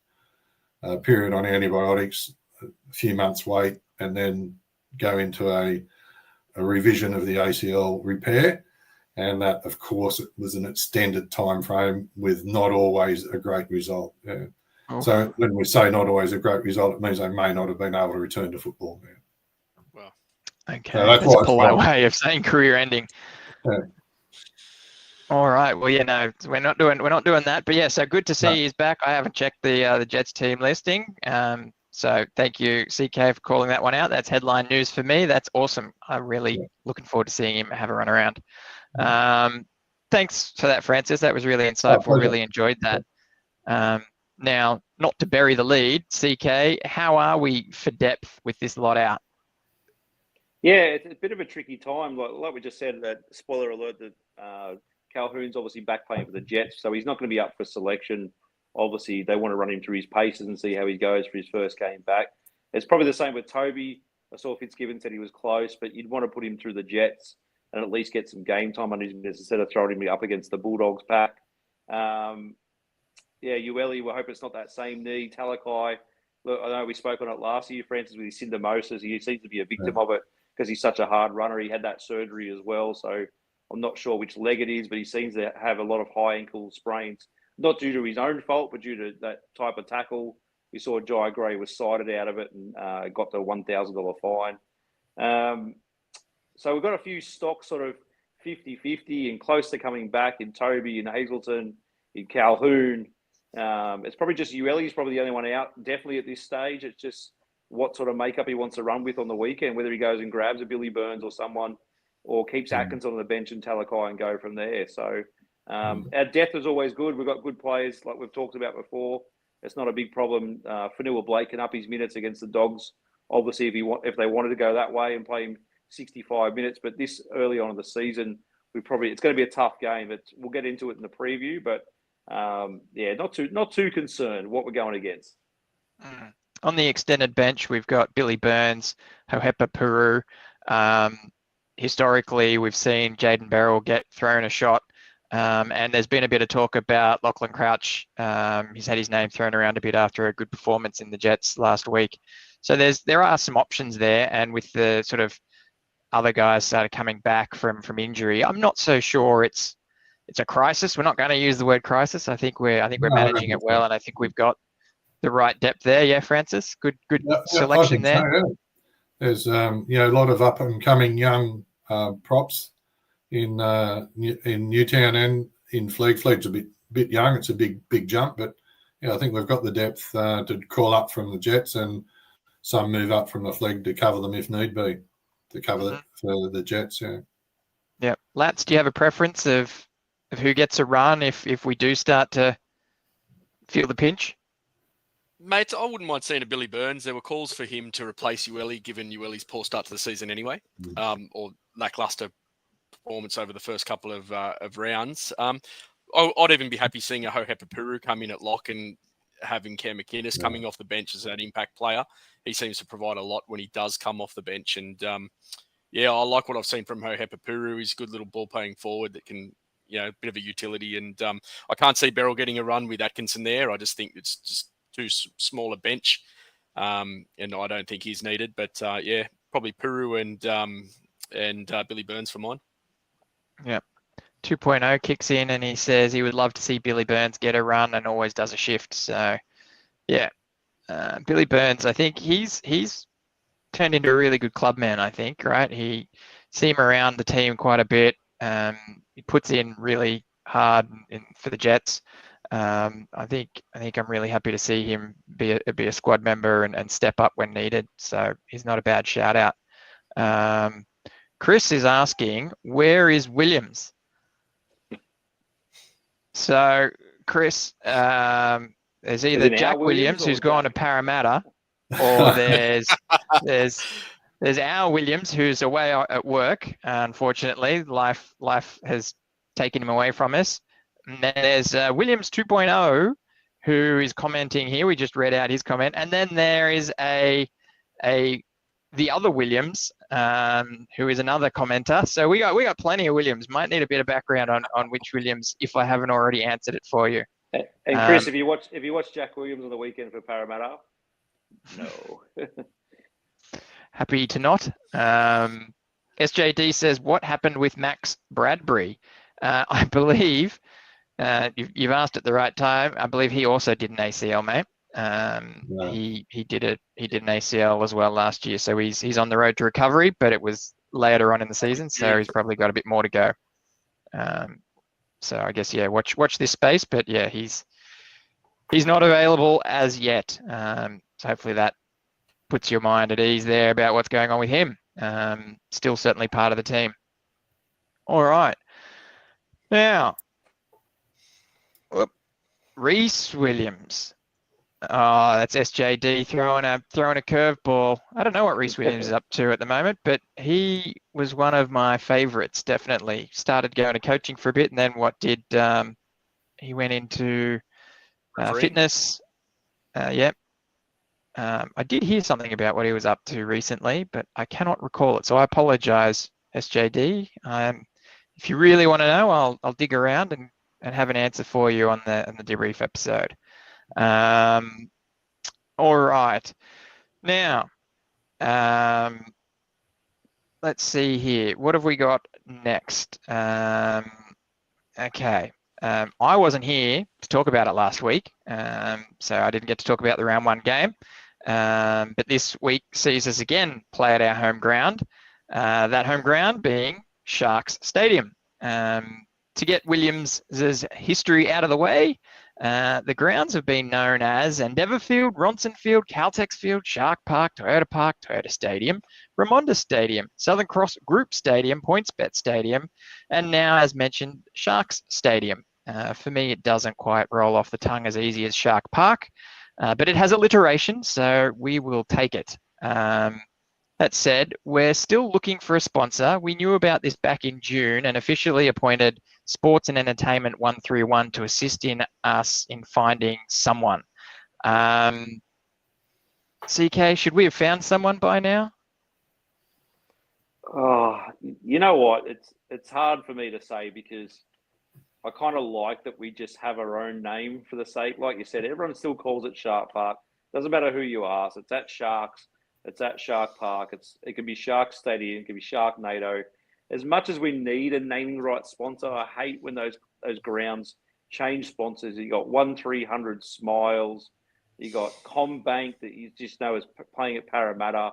a period on antibiotics, a few months wait, and then go into a revision of the ACL repair. And that, of course, it was an extended time frame with not always a great result. Yeah. Oh. So when we say not always a great result, it means they may not have been able to return to football. Yeah. Well, okay, so that's a polite way of saying career ending. Yeah. All right. Well, we're not doing that, but yeah. So good to see he's back. I haven't checked the Jets team listing. So thank you, CK, for calling that one out. That's headline news for me. That's awesome. I'm really looking forward to seeing him have a run around. Thanks for that, Francis. That was really insightful. Really enjoyed that. Now, not to bury the lead, CK, how are we for depth with this lot out? Yeah, it's a bit of a tricky time. Like we just said, that spoiler alert that Calhoun's obviously back playing for the Jets, so he's not going to be up for selection. Obviously, they want to run him through his paces and see how he goes for his first game back. It's probably the same with Toby. I saw Fitzgibbon said he was close, but you'd want to put him through the Jets and at least get some game time under his minutes instead of throwing him up against the Bulldogs pack. Ueli, we hope it's not that same knee. Talakai, look, I know we spoke on it last year, Francis, with his syndesmosis. He seems to be a victim of it because he's such a hard runner. He had that surgery as well, so I'm not sure which leg it is, but he seems to have a lot of high ankle sprains, not due to his own fault, but due to that type of tackle. We saw Jai Gray was cited out of it and got the $1,000 fine. So we've got a few stocks sort of 50-50 and close to coming back in Toby, in Hazleton, in Calhoun. It's probably just Ueli's probably the only one out, definitely at this stage. It's just what sort of makeup he wants to run with on the weekend, whether he goes and grabs a Billy Burns or someone, or keeps Atkins on the bench and Talakai and go from there. So our depth is always good. We've got good players like we've talked about before. It's not a big problem. Cronulla Blake can up his minutes against the Dogs. Obviously, if they wanted to go that way and play him 65 minutes, but this early on in the season, it's going to be a tough game. We'll get into it in the preview, but not too concerned what we're going against. On the extended bench, we've got Billy Burns, Hohepa Peru. Historically, we've seen Jaden Berrell get thrown a shot, and there's been a bit of talk about Lachlan Crouch. He's had his name thrown around a bit after a good performance in the Jets last week. So there are some options there, and with the sort of other guys started coming back from injury, I'm not so sure it's it's a crisis. We're not going to use the word crisis. I think we're No, I don't managing it think well, so. and I think we've got the right depth there. Yeah, Francis, good Yeah, I selection think so, there. yeah. There's a lot of up and coming young props in Newtown and in Flegg. Flegg's a bit young. It's a big jump, but I think we've got the depth to call up from the Jets, and some move up from the Flegg to cover them if need be, to cover for the Jets. Yeah. Yeah, Lats, do you have a preference of who gets a run if we do start to feel the pinch? Mate, I wouldn't mind seeing a Billy Burns. There were calls for him to replace Ueli, given Ueli's poor start to the season anyway, or lackluster performance over the first couple of rounds. I'd even be happy seeing a Hohepapuru come in at lock and having Cam McInnes coming off the bench as an impact player. He seems to provide a lot when he does come off the bench. And I like what I've seen from Hohepapuru. He's a good little ball playing forward that can, a bit of a utility. And I can't see Beryl getting a run with Atkinson there. I just think it's just too small a bench. And I don't think he's needed. But probably Puru and Billy Burns for mine. Yeah. 2.0 kicks in and he says he would love to see Billy Burns get a run and always does a shift. So, yeah, Billy Burns, I think he's turned into a really good club man, I think, right? He see him around the team quite a bit. He puts in really hard for the Jets. I think I'm really happy to see him be a squad member and step up when needed. So he's not a bad shout out. Chris is asking, where is Williams? So, Chris, there's either Jack Williams, who's gone to Parramatta, or there's Al Williams, who's away at work. Unfortunately, life has taken him away from us. And then there's Williams 2.0, who is commenting here. We just read out his comment. And then there is the other Williams, who is another commenter. So we got plenty of Williams. Might need a bit of background on which Williams, if I haven't already answered it for you. And Chris, if you watch Jack Williams on the weekend for Parramatta, no. Happy to not. SJD says, what happened with Max Bradbury? I believe you've asked at the right time. I believe he also did an ACL, mate. He did an ACL as well last year, so he's on the road to recovery, but it was later on in the season, so he's probably got a bit more to go. So I guess watch this space, but he's not available as yet. So hopefully that puts your mind at ease there about what's going on with him. Still certainly part of the team. All right, now Reece Williams. Oh, that's SJD throwing a curveball. I don't know what Reece Williams is up to at the moment, but he was one of my favourites, definitely. Started going to coaching for a bit, and then he went into fitness. I did hear something about what he was up to recently, but I cannot recall it. So I apologise, SJD. If you really want to know, I'll dig around and have an answer for you on the debrief episode. All right. Now, let's see here. What have we got next? Okay. I wasn't here to talk about it last week, so I didn't get to talk about the round one game. But this week sees us again play at our home ground. That home ground being Sharks Stadium. To get Williams' history out of the way, the grounds have been known as Endeavour Field, Ronson Field, Caltex Field, Shark Park, Toyota Stadium, Ramonda Stadium, Southern Cross Group Stadium, PointsBet Stadium, and now, as mentioned, Sharks Stadium. For me, it doesn't quite roll off the tongue as easy as Shark Park, but it has alliteration, so we will take it. That said, we're still looking for a sponsor. We knew about this back in June and officially appointed Sports and Entertainment 131 to assist us in finding someone. CK, should we have found someone by now? Oh, you know what? It's hard for me to say because I kind of like that we just have our own name for the sake. Like you said, everyone still calls it Shark Park. Doesn't matter who you ask. It's at Sharks. It's at Shark Park. It can be Shark Stadium. It can be Sharknado. as much as we need a naming rights sponsor, I hate when those grounds change sponsors. You got 1300 Smiles, you got Combank that you just know is playing at Parramatta.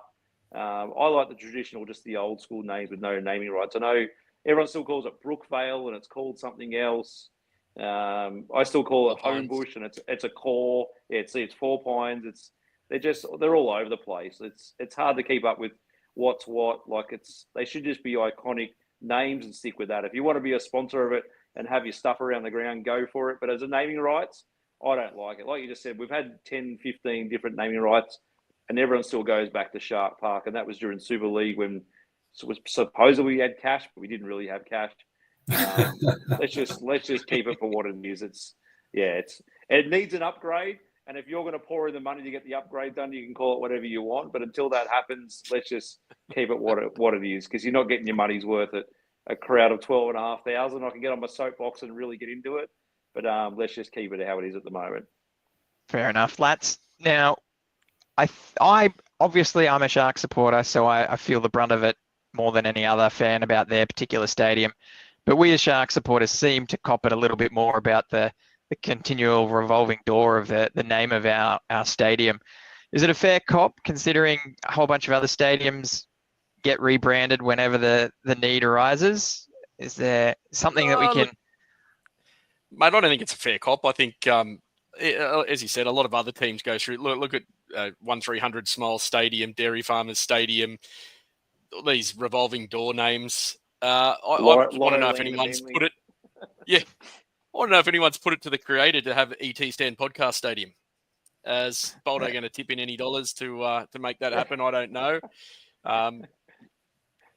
I like the traditional, just the old school names with no naming rights. I know everyone still calls it Brookvale and it's called something else. I still call it Homebush and it's a core. Yeah, it's Four Pines. They're all over the place. It's hard to keep up with what's what. Like they should just be iconic names and stick with that. If you want to be a sponsor of it and have your stuff around the ground, go for it. But as a naming rights, I don't like it. Like you just said, we've had 10, 15 different naming rights and everyone still goes back to Shark Park. And that was during Super League when supposedly we had cash, but we didn't really have cash. Let's just keep it for what it is. It needs an upgrade. And if you're going to pour in the money to get the upgrade done, you can call it whatever you want. But until that happens, let's just keep it what it is, because you're not getting your money's worth at a crowd of 12,500. I can get on my soapbox and really get into it. But let's just keep it how it is at the moment. Fair enough, Lats. Now, I obviously I'm a Shark supporter, so I feel the brunt of it more than any other fan about their particular stadium. But we as Shark supporters seem to cop it a little bit more about the continual revolving door of the name of our stadium. Is it a fair cop, considering a whole bunch of other stadiums get rebranded whenever the need arises? Is there something that we can... Mate, I don't think it's a fair cop. I think, as you said, a lot of other teams go through. Look at 1300 Smile Stadium, Dairy Farmers Stadium, all these revolving door names. I want to know if anyone's put it... Yeah. I don't know if anyone's put it to the creator to have ET Stand Podcast Stadium. Is Boldo going to tip in any dollars to make that happen? I don't know.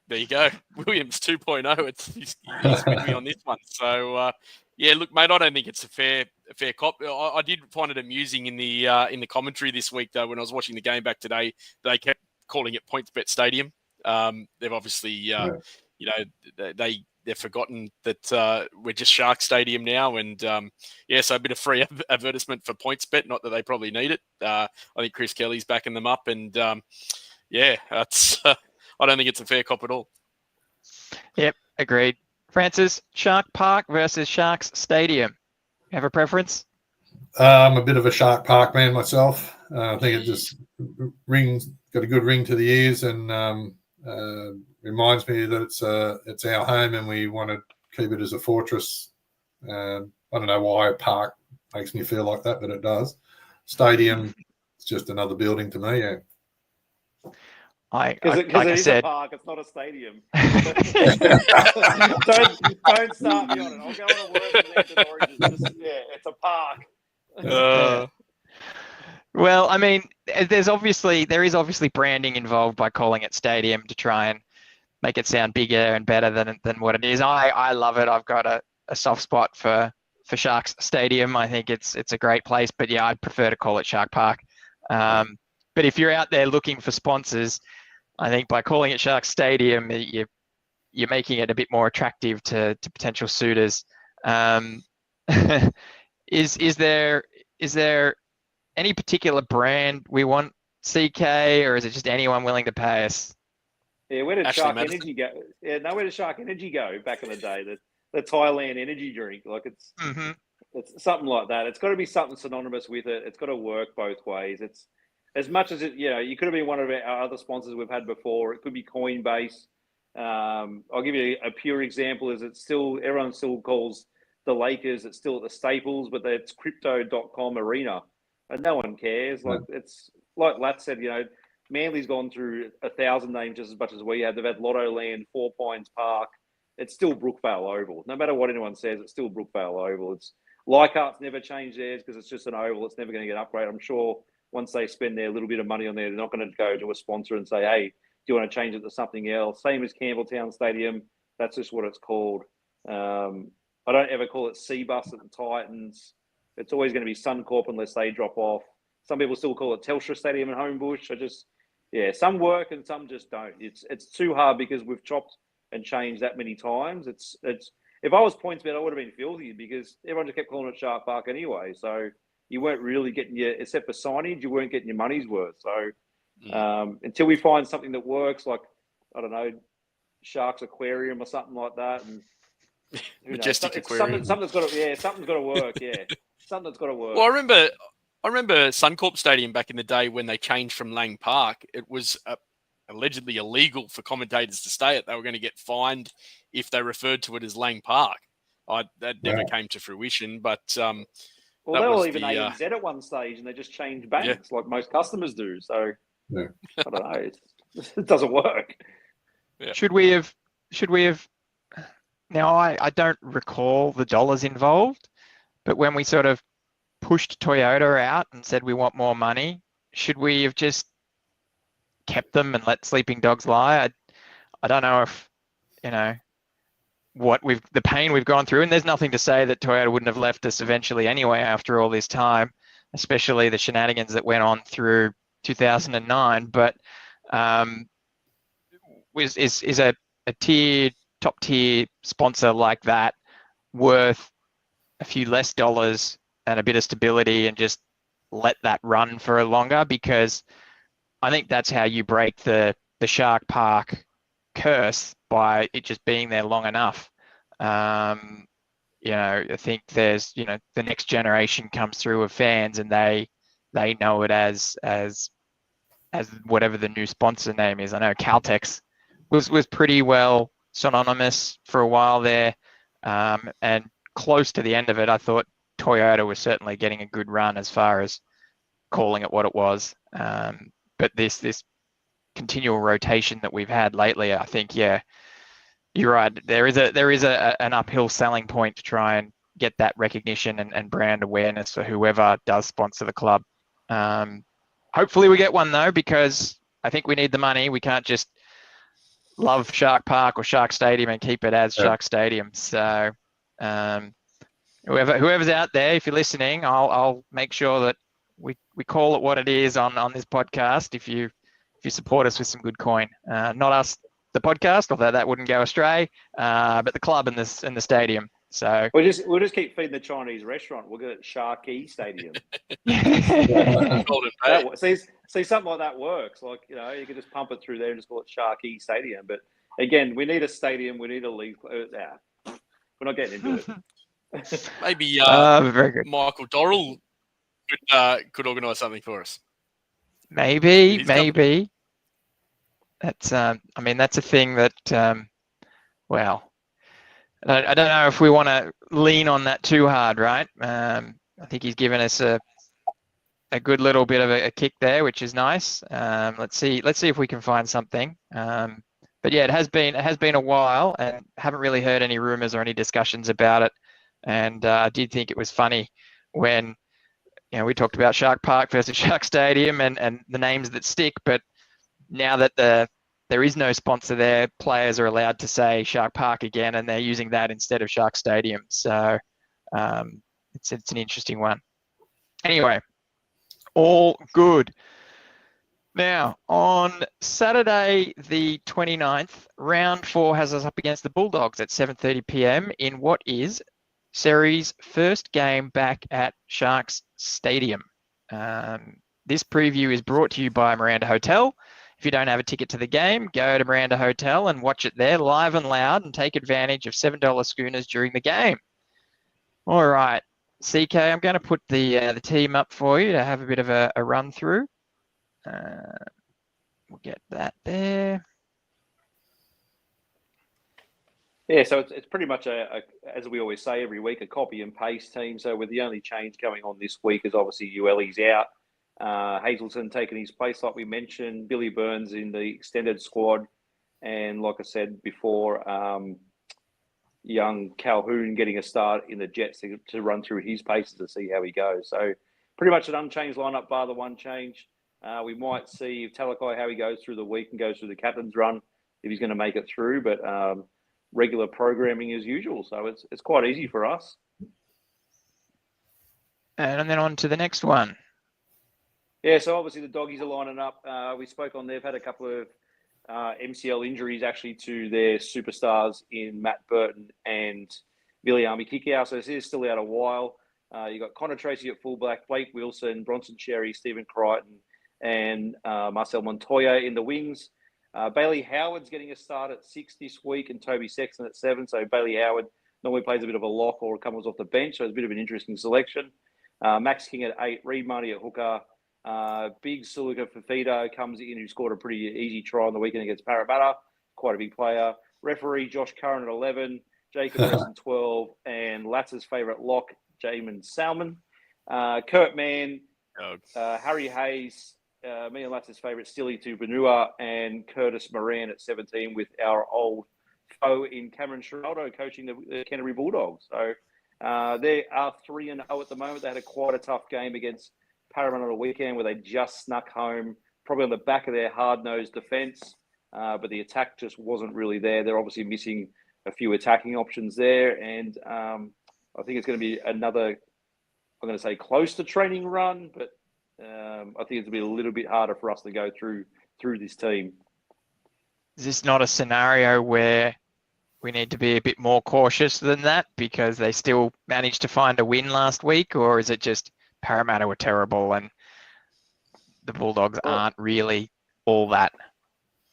There you go. Williams 2.0. He's with me on this one. So, yeah, look, mate, I don't think it's a fair cop. I did find it amusing in the commentary this week, though, when I was watching the game back today. They kept calling it PointsBet Stadium. They've obviously, they've forgotten that we're just Shark Stadium now. And, so a bit of free advertisement for PointsBet, not that they probably need it. I think Chris Kelly's backing them up. And, that's I don't think it's a fair cop at all. Yep, agreed. Francis, Shark Park versus Sharks Stadium. Have a preference? I'm a bit of a Shark Park man myself. I think it just got a good ring to the ears and reminds me that it's our home and we want to keep it as a fortress. I don't know why a park makes me feel like that, but it does. Stadium, it's just another building to me. Yeah. Because it is a park, it's not a stadium. don't start me on it. I'll go on a word with Hampton Oranges. It's a park. Well, I mean, there is obviously branding involved by calling it stadium to try and make it sound bigger and better than what it is. I love it. I've got a soft spot for Sharks Stadium. I think it's a great place, but yeah, I'd prefer to call it Shark Park. But if you're out there looking for sponsors, I think by calling it Shark Stadium, you're making it a bit more attractive to potential suitors. Is there any particular brand we want, CK, or is it just anyone willing to pay us? Yeah, where did Shark Energy go? Yeah, where did Shark Energy go back in the day? The Thailand energy drink, like it's something like that. It's got to be something synonymous with it. It's got to work both ways. It's as much as it, you could have been one of our other sponsors we've had before. It could be Coinbase. I'll give you a pure example. Everyone still calls the Lakers. It's still at the Staples, but it's Crypto.com Arena, and no one cares. Like it's like Lat said, Manly's gone through 1,000 names just as much as we have. They've had Lotto Land, Four Pines Park. It's still Brookvale Oval. No matter what anyone says, it's still Brookvale Oval. It's Leichhardt's never changed theirs because it's just an oval. It's never going to get upgraded. I'm sure once they spend their little bit of money on there, they're not going to go to a sponsor and say, hey, do you want to change it to something else? Same as Campbelltown Stadium. That's just what it's called. I don't ever call it Seabus at the Titans. It's always going to be Suncorp unless they drop off. Some people still call it Telstra Stadium and Homebush. Some work and some just don't. It's too hard because we've chopped and changed that many times. It's if I was PointsBet, I would have been filthy because everyone just kept calling it Shark Park anyway. So you weren't really getting except for signage, you weren't getting your money's worth. So until we find something that works, like, I don't know, Sharks Aquarium or something like that, and who Majestic knows? Aquarium. Something's got to something's got to work. Yeah, something's got to work. Well, I remember Suncorp Stadium back in the day when they changed from Lang Park. It was allegedly illegal for commentators to stay at. They were going to get fined if they referred to it as Lang Park. That never came to fruition, but well, they were even ANZ at one stage, and they just changed banks like most customers do. So I don't know. It doesn't work. Yeah. Should we have? Now, I don't recall the dollars involved, but when we sort of pushed Toyota out and said we want more money, should we have just kept them and let sleeping dogs lie? I don't know if, the pain we've gone through, and there's nothing to say that Toyota wouldn't have left us eventually anyway after all this time, especially the shenanigans that went on through 2009. But is a top tier sponsor like that worth a few less dollars and a bit of stability and just let that run for longer? Because I think that's how you break the Shark Park curse, by it just being there long enough. I think there's, the next generation comes through of fans, and they know it as whatever the new sponsor name is. I know Caltex was pretty well synonymous for a while there, and close to the end of it, I thought Toyota was certainly getting a good run as far as calling it what it was. But this continual rotation that we've had lately, I think, you're right. There is an uphill selling point to try and get that recognition and brand awareness for whoever does sponsor the club. Hopefully we get one though, because I think we need the money. We can't just love Shark Park or Shark Stadium and keep it as Shark Stadium. So whoever's out there, if you're listening, I'll make sure that we call it what it is on this podcast. If you support us with some good coin, not us, the podcast, although that wouldn't go astray, but the club and the stadium. So we'll just keep feeding the Chinese restaurant. We'll get it Sharky Stadium. See, something like that works. Like, you can just pump it through there and just call it Sharky Stadium. But again, we need a stadium. We need a league. We're not getting into it. Maybe very good. Michael Dorrell could organise something for us. Maybe. That's that's a thing that I don't know if we want to lean on that too hard, right? I think he's given us a good little bit of a kick there, which is nice. Let's see if we can find something. But yeah, it has been a while, and haven't really heard any rumours or any discussions about it. And I did think it was funny when we talked about Shark Park versus Shark Stadium and the names that stick, but now that there is no sponsor there, players are allowed to say Shark Park again, and they're using that instead of Shark Stadium. So it's an interesting one. Anyway, all good. Now, on Saturday the 29th, round 4 has us up against the Bulldogs at 7:30 p.m. in what is Seri's first game back at Sharks Stadium. This preview is brought to you by Miranda Hotel. If you don't have a ticket to the game, go to Miranda Hotel and watch it there live and loud, and take advantage of $7 schooners during the game. All right, CK, I'm going to put the team up for you to have a bit of a run through. We'll get that there. Yeah, so it's pretty much as we always say every week, a copy and paste team. So with the only change going on this week is obviously Ueli's out. Hazelton taking his place, like we mentioned. Billy Burns in the extended squad. And like I said before, young Calhoun getting a start in the Jets to run through his paces to see how he goes. So pretty much an unchanged lineup bar the one change. We might see if Talakai how he goes through the week and goes through the captain's run, if he's going to make it through. But regular programming as usual. So it's quite easy for us. And then on to the next one. Yeah, so obviously the Doggies are lining up. We spoke on, they've had a couple of MCL injuries actually to their superstars in Matt Burton and Viliami Kikau. So this is still out a while. You've got Connor Tracy at fullback, Blake Wilson, Bronson Cherry, Stephen Crichton, and Marcel Montoya in the wings. Bailey Howard's getting a start at 6 this week and Toby Sexton at 7. So Bailey Howard normally plays a bit of a lock or comes off the bench. So it's a bit of an interesting selection. Max King at 8, Reed Marty at hooker. Big Suluka Fafito comes in, who scored a pretty easy try on the weekend against Parramatta. Quite a big player. Referee Josh Curran at 11, Jacob Weston 12, and Latz's favourite lock, Jamin Salmon. Kurt Mann, Harry Hayes, me and Latz's favourite Stilly Tupanua, and Curtis Moran at 17 with our old foe in Cameron Sheraldo coaching the Canterbury Bulldogs. So they are 3-0 at the moment. They had quite a tough game against Parramatta on the weekend where they just snuck home, probably on the back of their hard-nosed defence, but the attack just wasn't really there. They're obviously missing a few attacking options there, and I think it's going to be another, I'm going to say close to training run, but I think it's going to be a little bit harder for us to go through this team. Is this not a scenario where we need to be a bit more cautious than that because they still managed to find a win last week, or is it just Parramatta were terrible and the Bulldogs aren't really all that?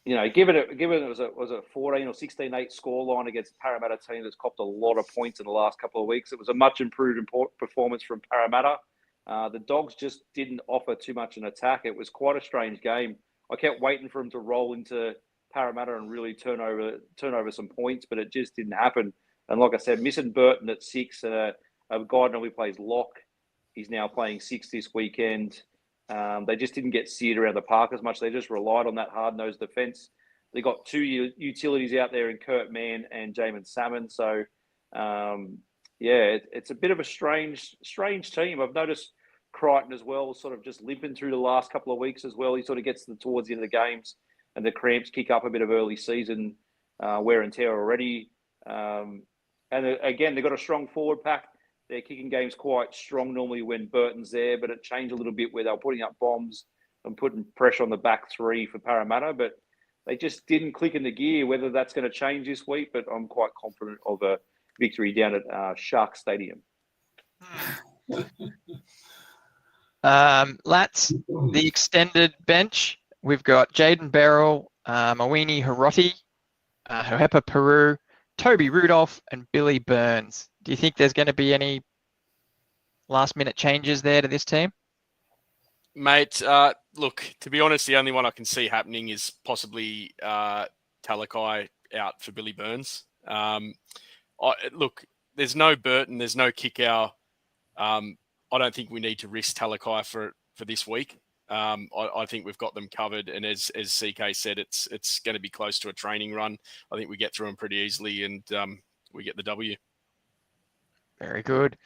You know, given it was a 14 or 16-8 scoreline against Parramatta team that's copped a lot of points in the last couple of weeks, it was a much improved performance from Parramatta. The Dogs just didn't offer too much in attack. It was quite a strange game. I kept waiting for them to roll into Parramatta and really turn over some points, but it just didn't happen. And like I said, missing Burton at 6, a guy normally plays lock. He's now playing 6 this weekend. They just didn't get seared around the park as much. They just relied on that hard-nosed defence. They got 2 utilities out there in Kurt Mann and Jamin Salmon. So, it's a bit of a strange team. I've noticed Crichton as well, sort of just limping through the last couple of weeks as well. He sort of gets towards the end of the games and the cramps kick up a bit of early season wear and tear already. And again, they've got a strong forward pack. Their kicking game's quite strong normally when Burton's there, but it changed a little bit where they were putting up bombs and putting pressure on the back 3 for Parramatta, but they just didn't click in the gear. Whether that's going to change this week, but I'm quite confident of a victory down at Shark Stadium. Lats, the extended bench, we've got Jaden Beryl, Mawini Hiroti, Hohepa Peru, Toby Rudolph, and Billy Burns. Do you think there's going to be any last-minute changes there to this team? Mate, look, to be honest, the only one I can see happening is possibly Talakai out for Billy Burns. Look, there's no Burton, there's no Kickow. I don't think we need to risk Talakai for this week. I think we've got them covered, and as CK said, it's going to be close to a training run. I think we get through them pretty easily, and we get the W. Very good.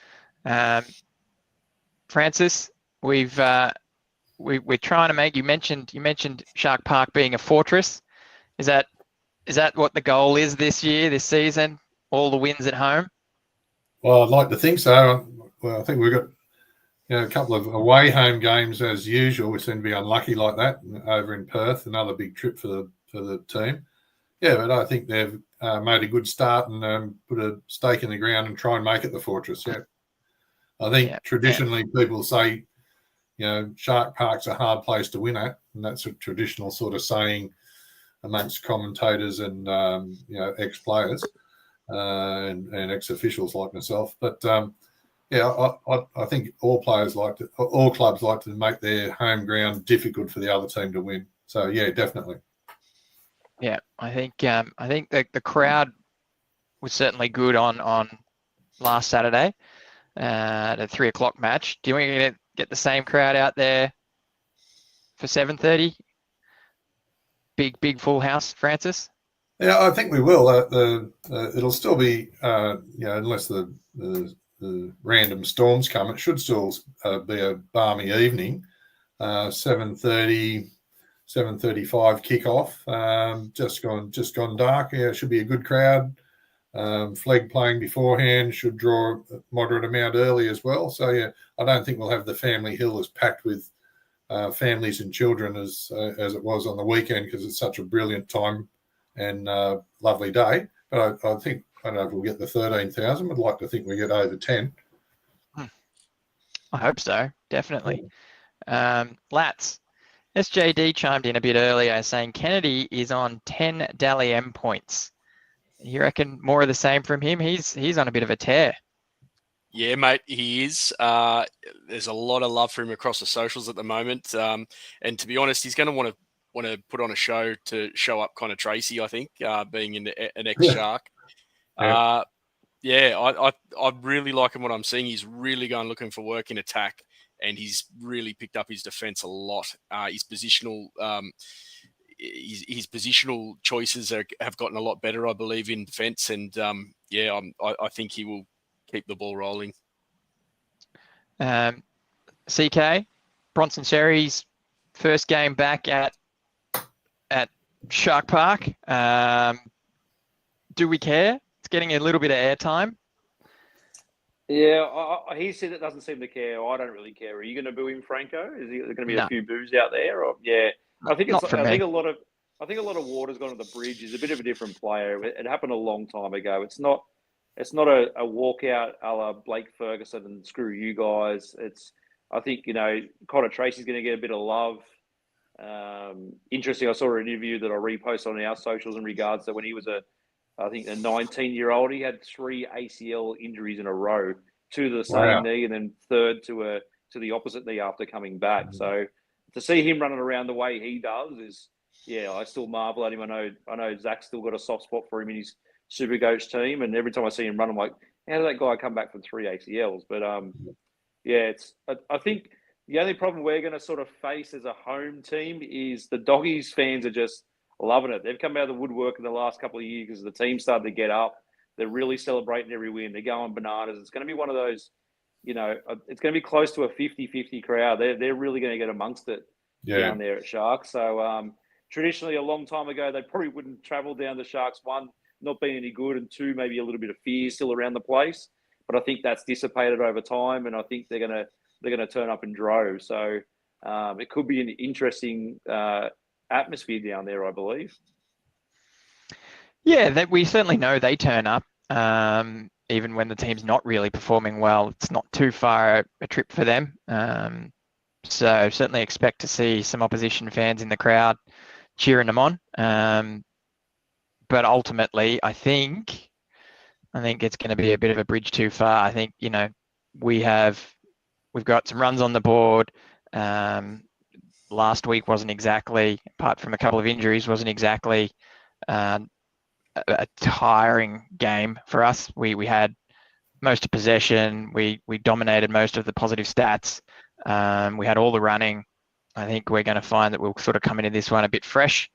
Francis, we're trying to make, you mentioned Shark Park being a fortress. Is that what the goal is this season? All the wins at home? Well, I'd like to think so. Well, I think we've got a couple of away home games as usual. We seem to be unlucky like that over in Perth. Another big trip for the team. Yeah, but I think they've made a good start and put a stake in the ground and try and make it the fortress. Yeah, I think traditionally people say, Shark Park's a hard place to win at, and that's a traditional sort of saying amongst commentators and ex-players and ex-officials like myself. But I think all clubs like to make their home ground difficult for the other team to win. So yeah, definitely. Yeah, I think the crowd was certainly good on last Saturday, the 3:00 match. Do you think we're going to get the same crowd out there for 7:30? Big full house, Francis. Yeah, I think we will. It'll still be, unless the random storms come, it should still be a balmy evening. 7:30. 7:35 kickoff. Just gone dark. Yeah, it should be a good crowd. Flag playing beforehand should draw a moderate amount early as well. So yeah, I don't think we'll have the family hill as packed with families and children as it was on the weekend, because it's such a brilliant time and lovely day. But I don't know if we'll get the 13,000. I'd like to think we get over 10. I hope so, definitely. Lats, SJD chimed in a bit earlier saying Kennedy is on 10 Dally M points. You reckon more of the same from him? He's on a bit of a tear. Yeah, mate, he is. There's a lot of love for him across the socials at the moment. And to be honest, he's going to want to put on a show to show up kind of Tracy, I think, being an ex-Shark. Yeah. I really like him. What I'm seeing, he's really going looking for work in attack, and he's really picked up his defence a lot. His positional choices have gotten a lot better, I believe, in defence. And I think he will keep the ball rolling. CK, Bronson Sherry's first game back at Shark Park. Do we care? It's getting a little bit of airtime. Yeah, he said it doesn't seem to care. I don't really care. Are you going to boo him, Franco? Is there going to be a few boos out there? Or yeah, I think a lot of water's gone to the bridge. He's a bit of a different player. It happened a long time ago. It's not a walkout a la Blake Ferguson and screw you guys. I think Connor Tracy's going to get a bit of love. Interesting. I saw an interview that I reposted on our socials in regards to when he was a 19-year-old. He had 3 ACL injuries in a row, 2 to the same knee, and then 3rd to the opposite knee after coming back. So to see him running around the way he does is, I still marvel at him. I know Zach's still got a soft spot for him in his Supercoach team, and every time I see him run, I'm like, how did that guy come back from 3 ACLs? But I think the only problem we're going to sort of face as a home team is the Doggies fans are just loving it. They've come out of the woodwork in the last couple of years because the team started to get up. They're really celebrating every win. They're going bananas. It's going to be one of those, it's going to be close to a 50-50 crowd. They're really going to get amongst it down there at Sharks. So traditionally, a long time ago, they probably wouldn't travel down the Sharks. 1, not being any good, and 2, maybe a little bit of fear still around the place. But I think that's dissipated over time, and I think they're going to turn up in droves. So it could be an interesting atmosphere down there, I believe. Yeah, we certainly know they turn up, even when the team's not really performing well. It's not too far a trip for them. So certainly expect to see some opposition fans in the crowd cheering them on. But ultimately, I think it's going to be a bit of a bridge too far. I think, we've got some runs on the board. Last week wasn't exactly, apart from a couple of injuries, wasn't exactly a tiring game for us. We had most of possession. We dominated most of the positive stats. We had all the running. I think we're going to find that we'll sort of come into this one a bit fresh.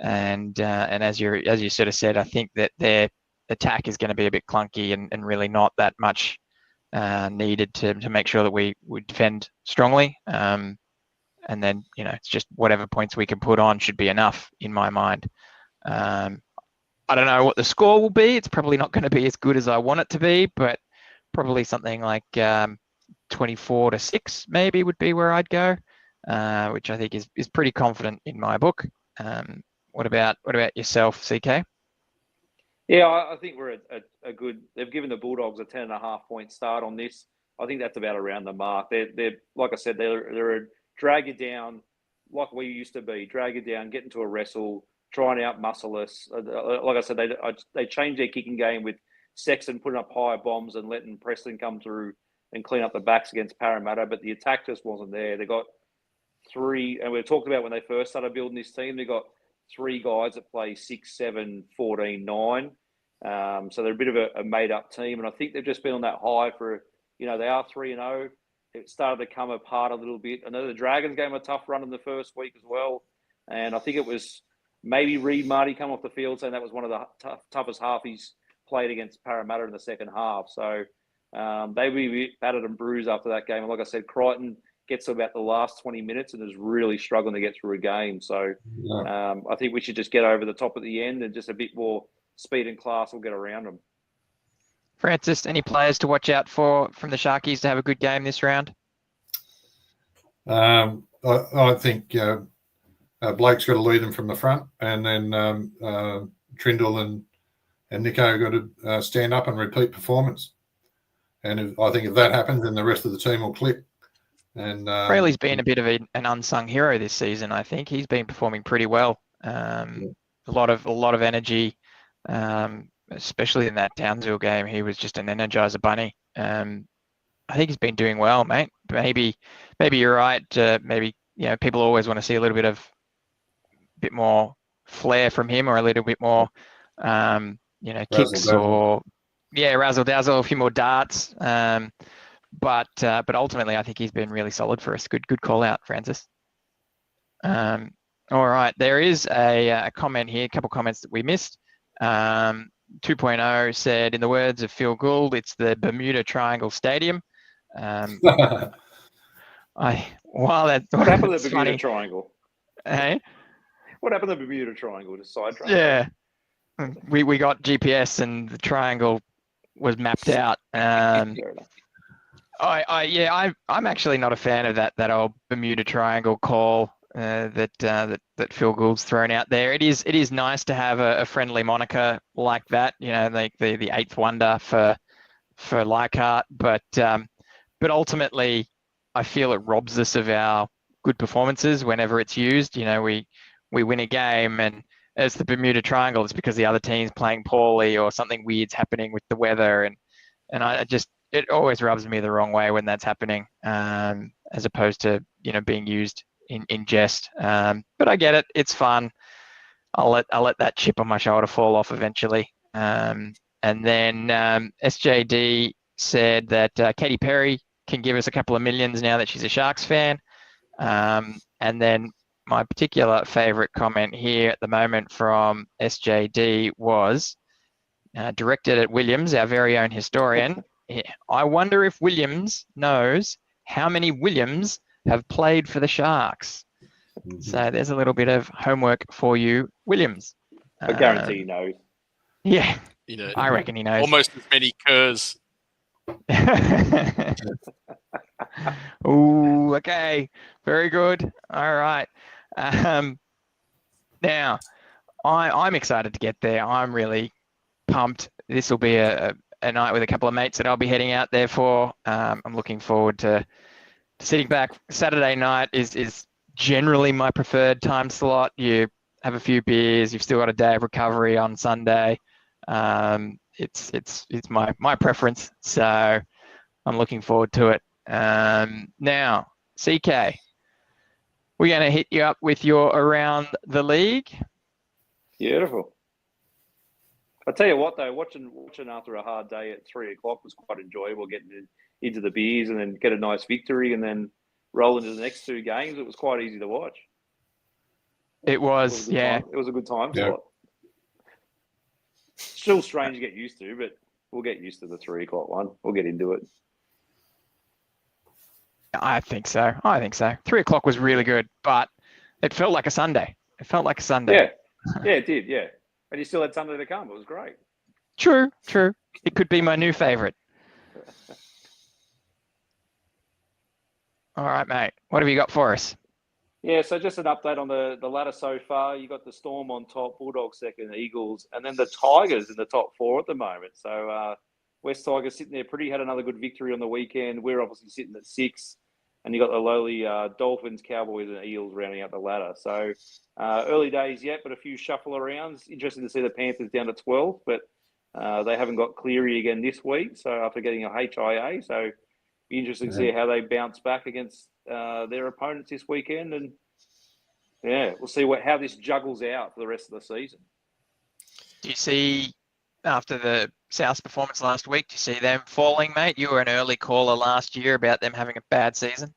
And as you sort of said, I think that their attack is going to be a bit clunky and really not that much needed to make sure that we defend strongly. And then, it's just whatever points we can put on should be enough in my mind. I don't know what the score will be. It's probably not going to be as good as I want it to be, but probably something like 24-6 maybe would be where I'd go, which I think is pretty confident in my book. What about yourself, CK? Yeah, I think we're a good. They've given the Bulldogs a 10.5 point start on this. I think that's about around the mark. They're like I said, they're a drag you down like we used to be. Drag you down, get into a wrestle, try and out-muscle us. Like I said, they changed their kicking game with Sexton putting up higher bombs and letting Preston come through and clean up the backs against Parramatta, but the attack just wasn't there. They got 3, and we talked about when they first started building this team, they got 3 guys that play 6, 7, 14, 9. So they're a bit of a made-up team, and I think they've just been on that high for, they are 3-0. It started to come apart a little bit. I know the Dragons gave them a tough run in the first week as well, and I think it was maybe Reed Marty come off the field saying that was one of the toughest half he's played against Parramatta in the second half. So they will be battered and bruised after that game. And like I said, Crichton gets to about the last 20 minutes and is really struggling to get through a game. So I think we should just get over the top at the end, and just a bit more speed and class will get around them. Francis, any players to watch out for from the Sharkies to have a good game this round? I think Blake's got to lead them from the front, and then Trindle and Nico got to stand up and repeat performance. And I think if that happens, then the rest of the team will click. And Rayleigh's been a bit of an unsung hero this season. I think he's been performing pretty well. A lot of energy, especially in that Townsville game. He was just an energizer bunny. I think he's been doing well, mate. Maybe you're right. Maybe people always want to see a little bit more flair from him, or a little bit more, kicks, or razzle dazzle, a few more darts. But ultimately, I think he's been really solid for us. Good call out, Francis. All right, there is a comment here, a couple comments that we missed. 2.0 said, in the words of Phil Gould, it's the Bermuda Triangle Stadium. What happened to the Bermuda Triangle? Hey? What happened to the Bermuda Triangle? Just sidetrack. Yeah, we got GPS and the triangle was mapped out. Fair enough. I'm actually not a fan of that old Bermuda Triangle call that Phil Gould's thrown out there. It is nice to have a friendly moniker like that, like the eighth wonder for Leichhardt, but ultimately I feel it robs us of our good performances whenever it's used. We win a game and it's the Bermuda Triangle. It's because the other team's playing poorly or something weird's happening with the weather, and it always rubs me the wrong way when that's happening, as opposed to being used in jest. But I get it; it's fun. I'll let that chip on my shoulder fall off eventually. And then SJD said that Katy Perry can give us a couple of millions now that she's a Sharks fan. And then my particular favourite comment here at the moment from SJD was directed at Williams, our very own historian. I wonder if Williams knows how many Williams have played for the Sharks. So there's a little bit of homework for you, Williams. I guarantee he knows. Yeah, I reckon he knows. Almost as many Kerrs. Ooh, okay, very good. All right. Now, I'm excited to get there. I'm really pumped. This will be a night with a couple of mates that I'll be heading out there for. I'm looking forward to sitting back. Saturday night is generally my preferred time slot. You have a few beers. You've still got a day of recovery on Sunday. It's my preference. So I'm looking forward to it. Now, CK, we're going to hit you up with your around the league. Beautiful. I tell you what, though, watching after a hard day at 3 o'clock was quite enjoyable. Getting into the beers and then get a nice victory and then roll into the next two games. It was quite easy to watch. It was yeah. It was a good time slot. Still strange to get used to, but we'll get used to the 3 o'clock one. We'll get into it. I think so. 3 o'clock was really good, but it felt like a Sunday. Yeah, it did. Yeah, and you still had Sunday to come. It was great. True. It could be my new favourite. All right, mate. What have you got for us? Yeah, so just an update on the ladder so far. You got the Storm on top, Bulldogs second, Eagles, and then the Tigers in the top four at the moment. So West Tigers sitting there pretty, had another good victory on the weekend. We're obviously sitting at 6, and you got the lowly Dolphins, Cowboys, and Eels rounding out the ladder. So early days yet, but a few shuffle arounds. Interesting to see the Panthers down to 12, but they haven't got Cleary again this week. So after getting a HIA, so be interesting to see how they bounce back against their opponents this weekend, and we'll see how this juggles out for the rest of the season. Do you see, after the South's performance last week, do you see them falling, mate? You were an early caller last year about them having a bad season.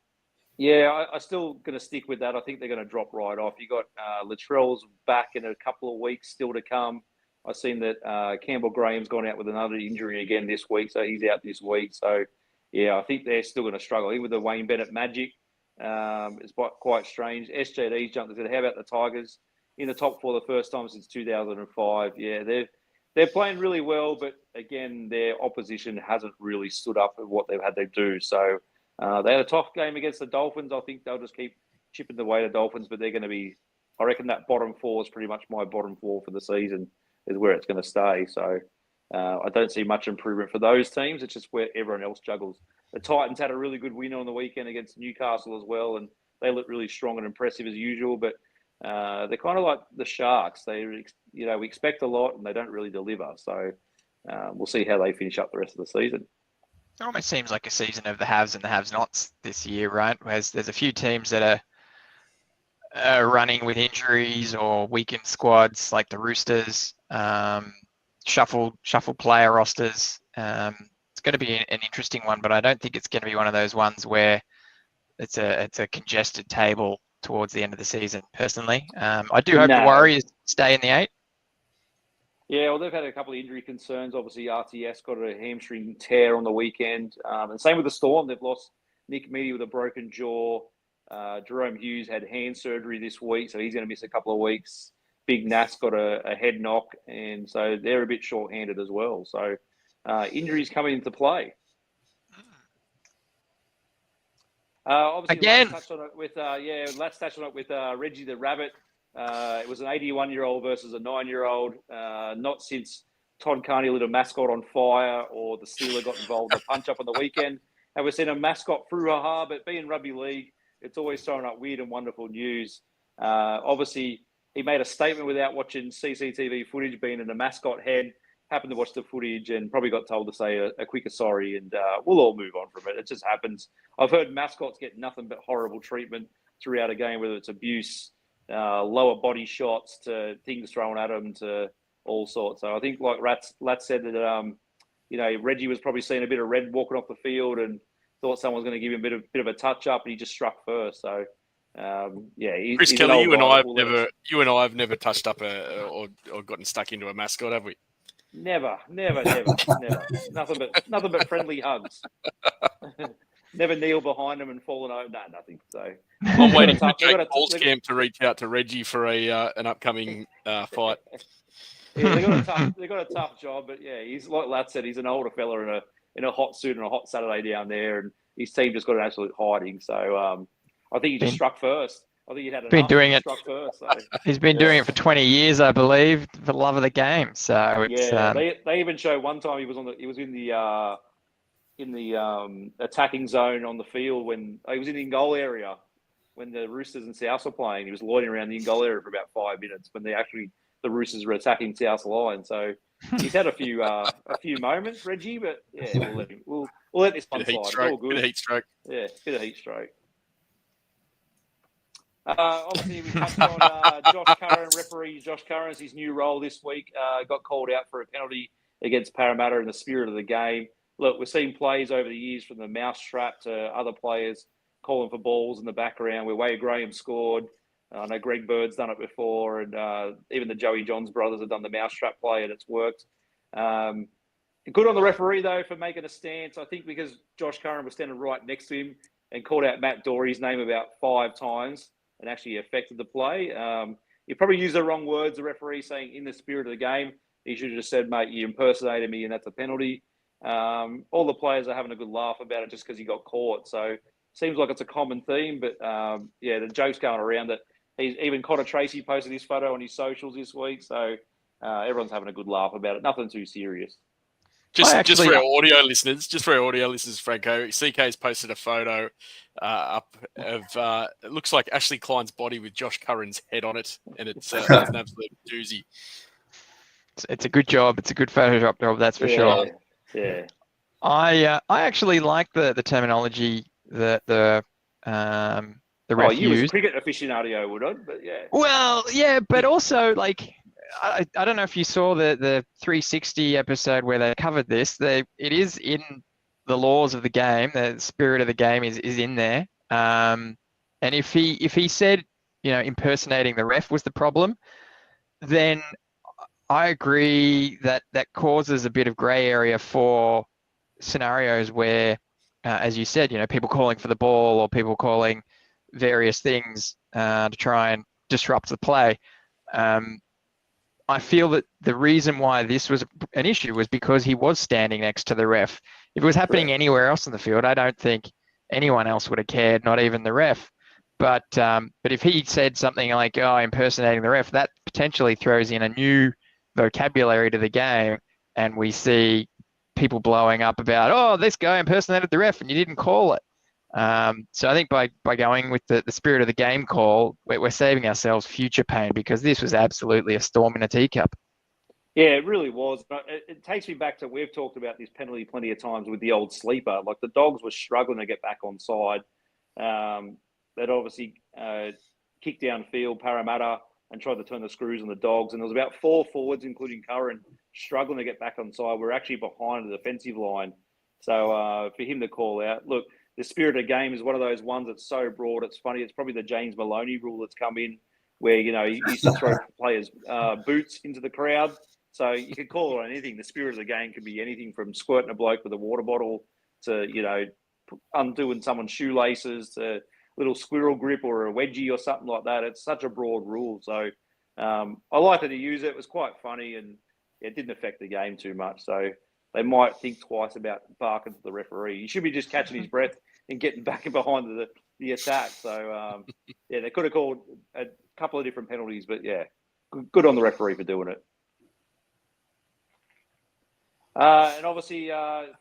Yeah, I'm still going to stick with that. I think they're going to drop right off. You got Latrell's back in a couple of weeks still to come. I've seen that Campbell Graham's gone out with another injury again this week, so he's out this week. So, yeah, I think they're still going to struggle. Even with the Wayne Bennett magic, it's quite strange. SJD's jumped and said, how about the Tigers in the top four the first time since 2005? Yeah, they're playing really well, but again, their opposition hasn't really stood up for what they've had to do. So they had a tough game against the Dolphins. I think they'll just keep chipping away the Dolphins, but they're going to be, I reckon that bottom four is pretty much my bottom four for the season, is where it's going to stay. So I don't see much improvement for those teams. It's just where everyone else juggles. The Titans had a really good win on the weekend against Newcastle as well, and they look really strong and impressive as usual. But they're kind of like the Sharks. We expect a lot and they don't really deliver. So we'll see how they finish up the rest of the season. It almost seems like a season of the haves and the have-nots this year, right? Whereas there's a few teams that are running with injuries or weakened squads, like the Roosters, shuffle player rosters. It's going to be an interesting one, but I don't think it's going to be one of those ones where it's a congested table towards the end of the season. Personally, I do hope the Warriors stay in the 8. Yeah, well, they've had a couple of injury concerns. Obviously, RTS got a hamstring tear on the weekend. And same with the Storm. They've lost Nick Meady with a broken jaw. Jerome Hughes had hand surgery this week, so he's going to miss a couple of weeks. Big Nas got a head knock, and so they're a bit short-handed as well. So injuries coming into play. Obviously, Again. Let's touch on it with Reggie the Rabbit. It was an 81-year-old versus a 9-year-old. Not since Todd Carney lit a mascot on fire or the Steeler got involved in a punch-up on the weekend. And we've seen a mascot brouhaha, but being rugby league, it's always throwing up weird and wonderful news. Obviously, he made a statement without watching CCTV footage, being in a mascot head. Happened to watch the footage and probably got told to say a quicker sorry, and we'll all move on from it. It just happens. I've heard mascots get nothing but horrible treatment throughout a game, whether it's abuse, lower body shots, to things thrown at them, to all sorts. So I think, like Lat said, that Reggie was probably seeing a bit of red walking off the field and thought someone was going to give him a bit of a touch up, and he just struck first. So Chris Kelly, you and I have never touched up or gotten stuck into a mascot, have we? Never. Nothing but friendly hugs. Never kneel behind them and fallen over. No, nothing. So I'm waiting for Jake Paul's camp to reach out to Reggie for an upcoming fight. Yeah, they got a tough job, but yeah, he's like Lat said, he's an older fella in a hot suit and a hot Saturday down there, and his team just got an absolute hiding. So I think he just struck first. I think he'd had been doing it. Struck first. So, he's been doing it for 20 years, I believe, for the love of the game. So it's, they even show one time he was in the attacking zone on the field when he was in the in-goal area when the Roosters and Souths were playing. He was loitering around the in-goal area for about 5 minutes when the Roosters were attacking South's line. So he's had a few moments, Reggie, but yeah, we'll let this one slide. It's all good. Bit of heat stroke. Yeah, bit of heat stroke. Obviously, we touched on Josh Curran, referee Josh Curran's his new role this week. Got called out for a penalty against Parramatta in the spirit of the game. Look, we've seen plays over the years from the mousetrap to other players calling for balls in the background where Wade Graham scored. I know Greg Bird's done it before, and even the Joey Johns brothers have done the mousetrap play, and it's worked. Good on the referee, though, for making a stance. I think because Josh Curran was standing right next to him and called out Matt Dory's name about 5 times and actually affected the play. He probably used the wrong words, the referee, saying in the spirit of the game. He should have just said, mate, you impersonated me, and that's a penalty. All the players are having a good laugh about it just because he got caught. So seems like it's a common theme, but the joke's going around that even Connor Tracy posted his photo on his socials this week. So everyone's having a good laugh about it. Nothing too serious. Just for our audio listeners, Franko, CK's posted a photo up of it looks like Ashley Klein's body with Josh Curran's head on it, and it's an absolute doozy. It's a good job. It's a good Photoshop job, that's for sure. Yeah. I actually like the terminology that the ref you used. was cricket aficionado, would I? But yeah. Well, yeah, but also like. I don't know if you saw the 360 episode where they covered this. It is in the laws of the game. The spirit of the game is in there. And if he said, impersonating the ref was the problem, then I agree that causes a bit of grey area for scenarios where, as you said, people calling for the ball or people calling various things to try and disrupt the play. I feel that the reason why this was an issue was because he was standing next to the ref. If it was happening anywhere else in the field, I don't think anyone else would have cared, not even the ref. But if he said something like, impersonating the ref, that potentially throws in a new vocabulary to the game and we see people blowing up about, oh, this guy impersonated the ref and you didn't call it. So I think by going with the spirit of the game call, we're saving ourselves future pain, because this was absolutely a storm in a teacup. Yeah, it really was. But it takes me back to, we've talked about this penalty plenty of times with the old sleeper. Like, the Dogs were struggling to get back on side. They'd obviously kicked downfield Parramatta and tried to turn the screws on the Dogs. And there was about 4 forwards, including Curran, struggling to get back on side. We're actually behind the defensive line. So for him to call out, look, the spirit of the game is one of those ones that's so broad. It's funny. It's probably the James Maloney rule that's come in, where, you know, you used to throw players' boots into the crowd. So you could call it anything. The spirit of the game could be anything from squirting a bloke with a water bottle to, you know, undoing someone's shoelaces to little squirrel grip or a wedgie or something like that. It's such a broad rule. So I liked to use it. It was quite funny, and it didn't affect the game too much. So they might think twice about barking to the referee. He should be just catching his breath and getting back behind the attack. So, yeah, they could have called a couple of different penalties, but, yeah, good on the referee for doing it. And obviously,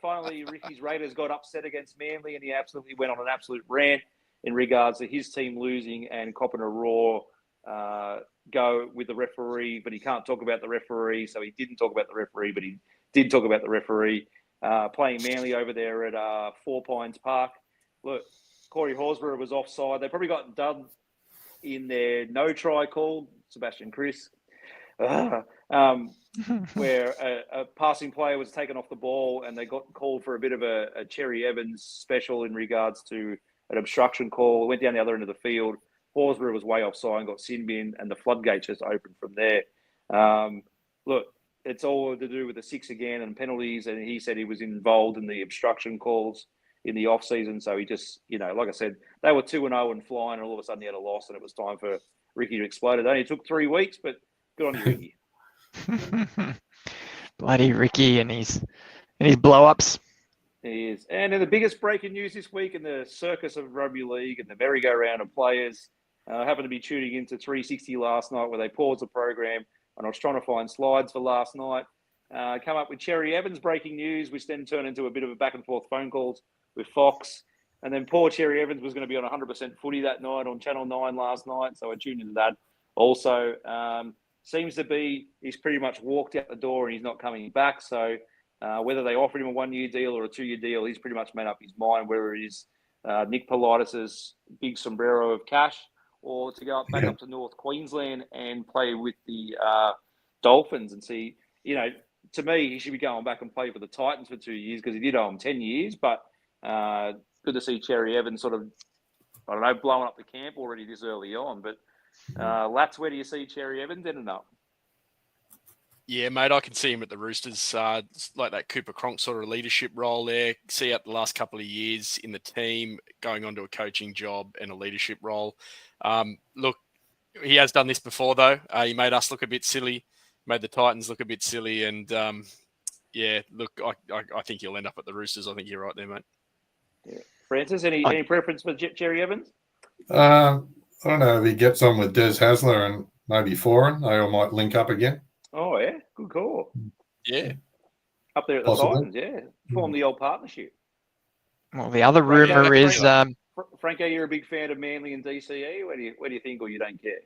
finally, Ricky's Raiders got upset against Manly, and he absolutely went on an absolute rant in regards to his team losing and copping a raw go with the referee, but he can't talk about the referee, so he didn't talk about the referee, but he did talk about the referee playing Manly over there at Four Pines Park. Look, Corey Horsburgh was offside. They probably got done in their no-try call, Sebastian Chris, where a passing player was taken off the ball, and they got called for a bit of a Cherry Evans special in regards to an obstruction call. It went down the other end of the field. Horsburgh was way offside and got sin bin, and the floodgates just opened from there. Look, it's all to do with the 6 again and penalties, and he said he was involved in the obstruction calls in the off-season. So he just, you know, like I said, they were 2-0 and flying, and all of a sudden he had a loss, and it was time for Ricky to explode. It only took 3 weeks, but good on you, Ricky. Bloody Ricky and his blow-ups. He is. And then the biggest breaking news this week in the circus of rugby league and the merry-go-round of players, happened to be tuning into 360 last night, where they paused the program, and I was trying to find slides for last night. Come up with Cherry Evans breaking news, which then turned into a bit of a back-and-forth phone calls with Fox. And then poor Cherry Evans was going to be on 100% footy that night on Channel 9 last night, so I tuned into that also. Seems to be he's pretty much walked out the door and he's not coming back. So whether they offered him a 1-year deal or a 2-year deal, he's pretty much made up his mind, whether it is Nick Politis' big sombrero of cash, or to go back up to North Queensland and play with the Dolphins and see, you know, to me, he should be going back and play for the Titans for 2 years, because he did owe him 10 years. But good to see Cherry Evans sort of, I don't know, blowing up the camp already this early on. But Lats, where do you see Cherry Evans ending up? Yeah, mate, I can see him at the Roosters, like that Cooper Cronk sort of leadership role there. See out the last couple of years in the team, going on to a coaching job and a leadership role. Look, he has done this before, though. He made us look a bit silly, made the Titans look a bit silly. And, yeah, look, I think he'll end up at the Roosters. I think you're right there, mate. Yeah. Francis, any preference for Cherry Evans? I don't know if he gets on with Des Hasler and maybe Foran. They all might link up again. Oh, yeah. Good call. Yeah. Up there at the Titans, yeah. Form the old partnership. Well, the other rumour is... Franko, you're a big fan of Manly and DCE. Where do you think, or you don't care?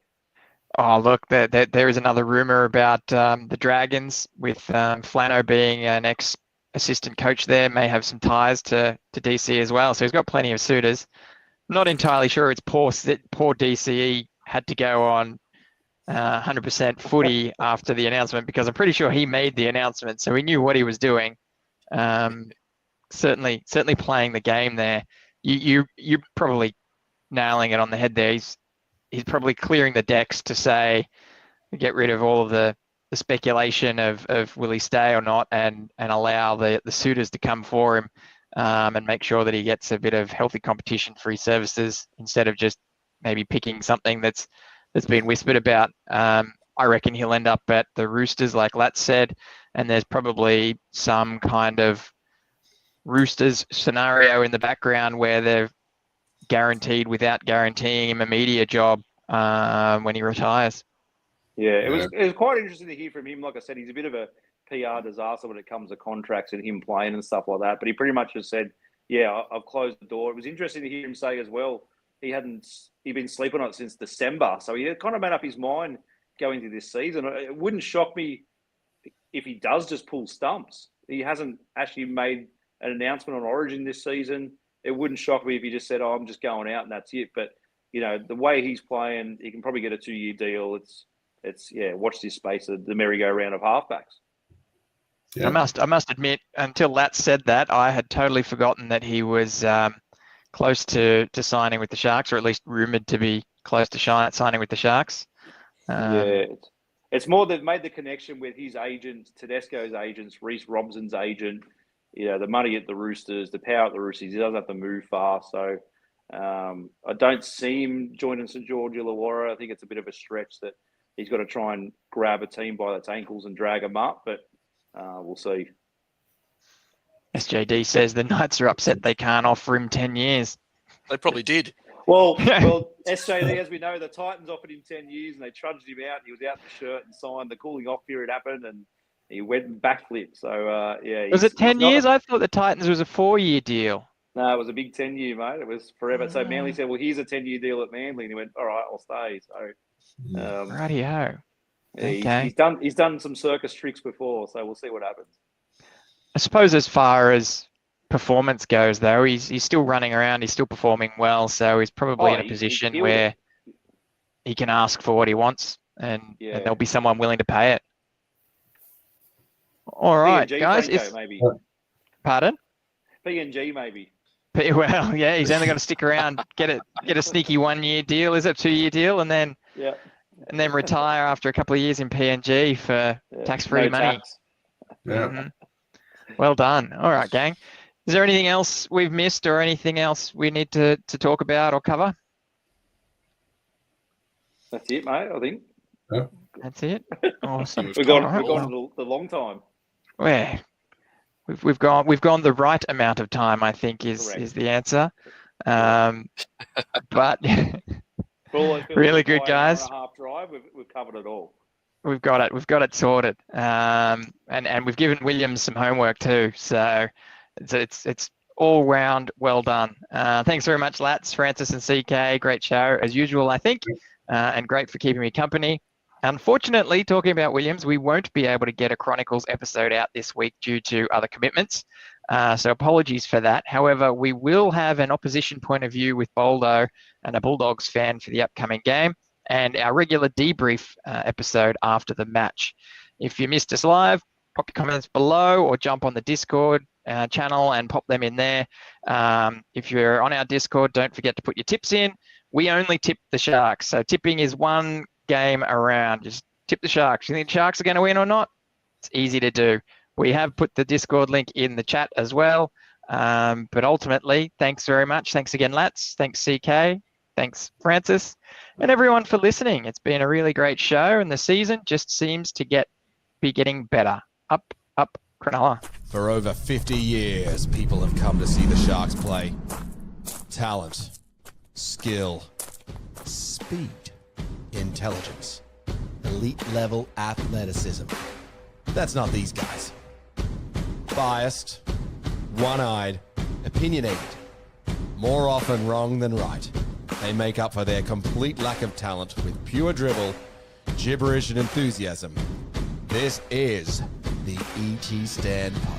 Oh, look, there is another rumour about the Dragons, with Flano being an ex-assistant coach there, may have some ties to DC as well. So he's got plenty of suitors. Not entirely sure it's poor DCE had to go on 100% footy after the announcement, because I'm pretty sure he made the announcement, so he knew what he was doing. Certainly playing the game there. You're probably nailing it on the head there. He's probably clearing the decks to say, get rid of all of the speculation of will he stay or not, and allow the suitors to come for him, and make sure that he gets a bit of healthy competition for his services, instead of just maybe picking something that's been whispered about. I reckon he'll end up at the Roosters, like Lat said, and there's probably some kind of Roosters scenario in the background where they're guaranteed without guaranteeing him a media job when he retires. Yeah, it was quite interesting to hear from him. Like I said, he's a bit of a PR disaster when it comes to contracts and him playing and stuff like that. But he pretty much just said, "Yeah, I've closed the door." It was interesting to hear him say as well, he'd been sleeping on it since December, so he had kind of made up his mind going into this season. It wouldn't shock me if he does just pull stumps. He hasn't actually made an announcement on Origin this season. It wouldn't shock me if he just said, "Oh, I'm just going out and that's it." But the way he's playing, he can probably get a 2-year deal. It's watch this space of the merry-go-round of halfbacks. Yeah. I must admit, until Lat said that, I had totally forgotten that he was close to signing with the Sharks, or at least rumoured to be close to signing with the Sharks. It's more they've made the connection with his agent, Tedesco's agents, Reece Robson's agent. The money at the Roosters, the power at the Roosters. He doesn't have to move far, so I don't see him joining St George Illawarra. I think it's a bit of a stretch that he's got to try and grab a team by its ankles and drag them up, but we'll see. SJD says the Knights are upset they can't offer him 10 years. They probably did. Well, SJD, as we know, the Titans offered him 10 years and they trudged him out. He was out the shirt and signed. The cooling off period happened and he went and backflipped. So, Was it 10 years? I thought the Titans was a 4-year deal. No, it was a big 10-year, mate. It was forever. So Manly said, well, here's a 10-year deal at Manly. And he went, all right, I'll stay. So, righty-ho. Okay. He's done some circus tricks before, so we'll see what happens. I suppose as far as performance goes, though, he's still running around. He's still performing well. So he's probably in a position where he can ask for what he wants and there'll be someone willing to pay it. All right, guys. Franko, maybe. Pardon? PNG, maybe. Well, yeah, he's only got to stick around, get a sneaky 1-year deal. Is it a 2-year deal? And then retire after a couple of years in PNG for tax-free money. Tax. Yeah. Mm-hmm. Well done. All right, gang. Is there anything else we've missed or anything else we need to talk about or cover? That's it, mate, I think. Yeah. That's it. Awesome. We've gone the long time. Well, we've gone the right amount of time, I think, is the answer. But really good, guys. Half drive, we've covered it all. We've got it sorted. And we've given Williams some homework too. So it's all round well done. Thanks very much, Lats, Francis and CK. Great show as usual, I think, and great for keeping me company. Unfortunately, talking about Williams, we won't be able to get a Chronicles episode out this week due to other commitments. So apologies for that. However, we will have an opposition point of view with Boldo and a Bulldogs fan for the upcoming game, and our regular debrief episode after the match. If you missed us live, pop your comments below or jump on the Discord channel and pop them in there. If you're on our Discord, don't forget to put your tips in. We only tip the Sharks, so tipping is one game around. Just tip the Sharks. You think the Sharks are going to win or not? It's easy to do. We have put the Discord link in the chat as well. But ultimately, thanks very much. Thanks again, Lats. Thanks, CK. Thanks, Francis. And everyone for listening. It's been a really great show, and the season just seems to be getting better. Up, Cronulla. For over 50 years, people have come to see the Sharks play. Talent, skill, speed, intelligence, elite level athleticism. That's not these guys. Biased, one-eyed, opinionated, more often wrong than right. They make up for their complete lack of talent with pure dribble, gibberish and enthusiasm. This is the ET Stand Podcast.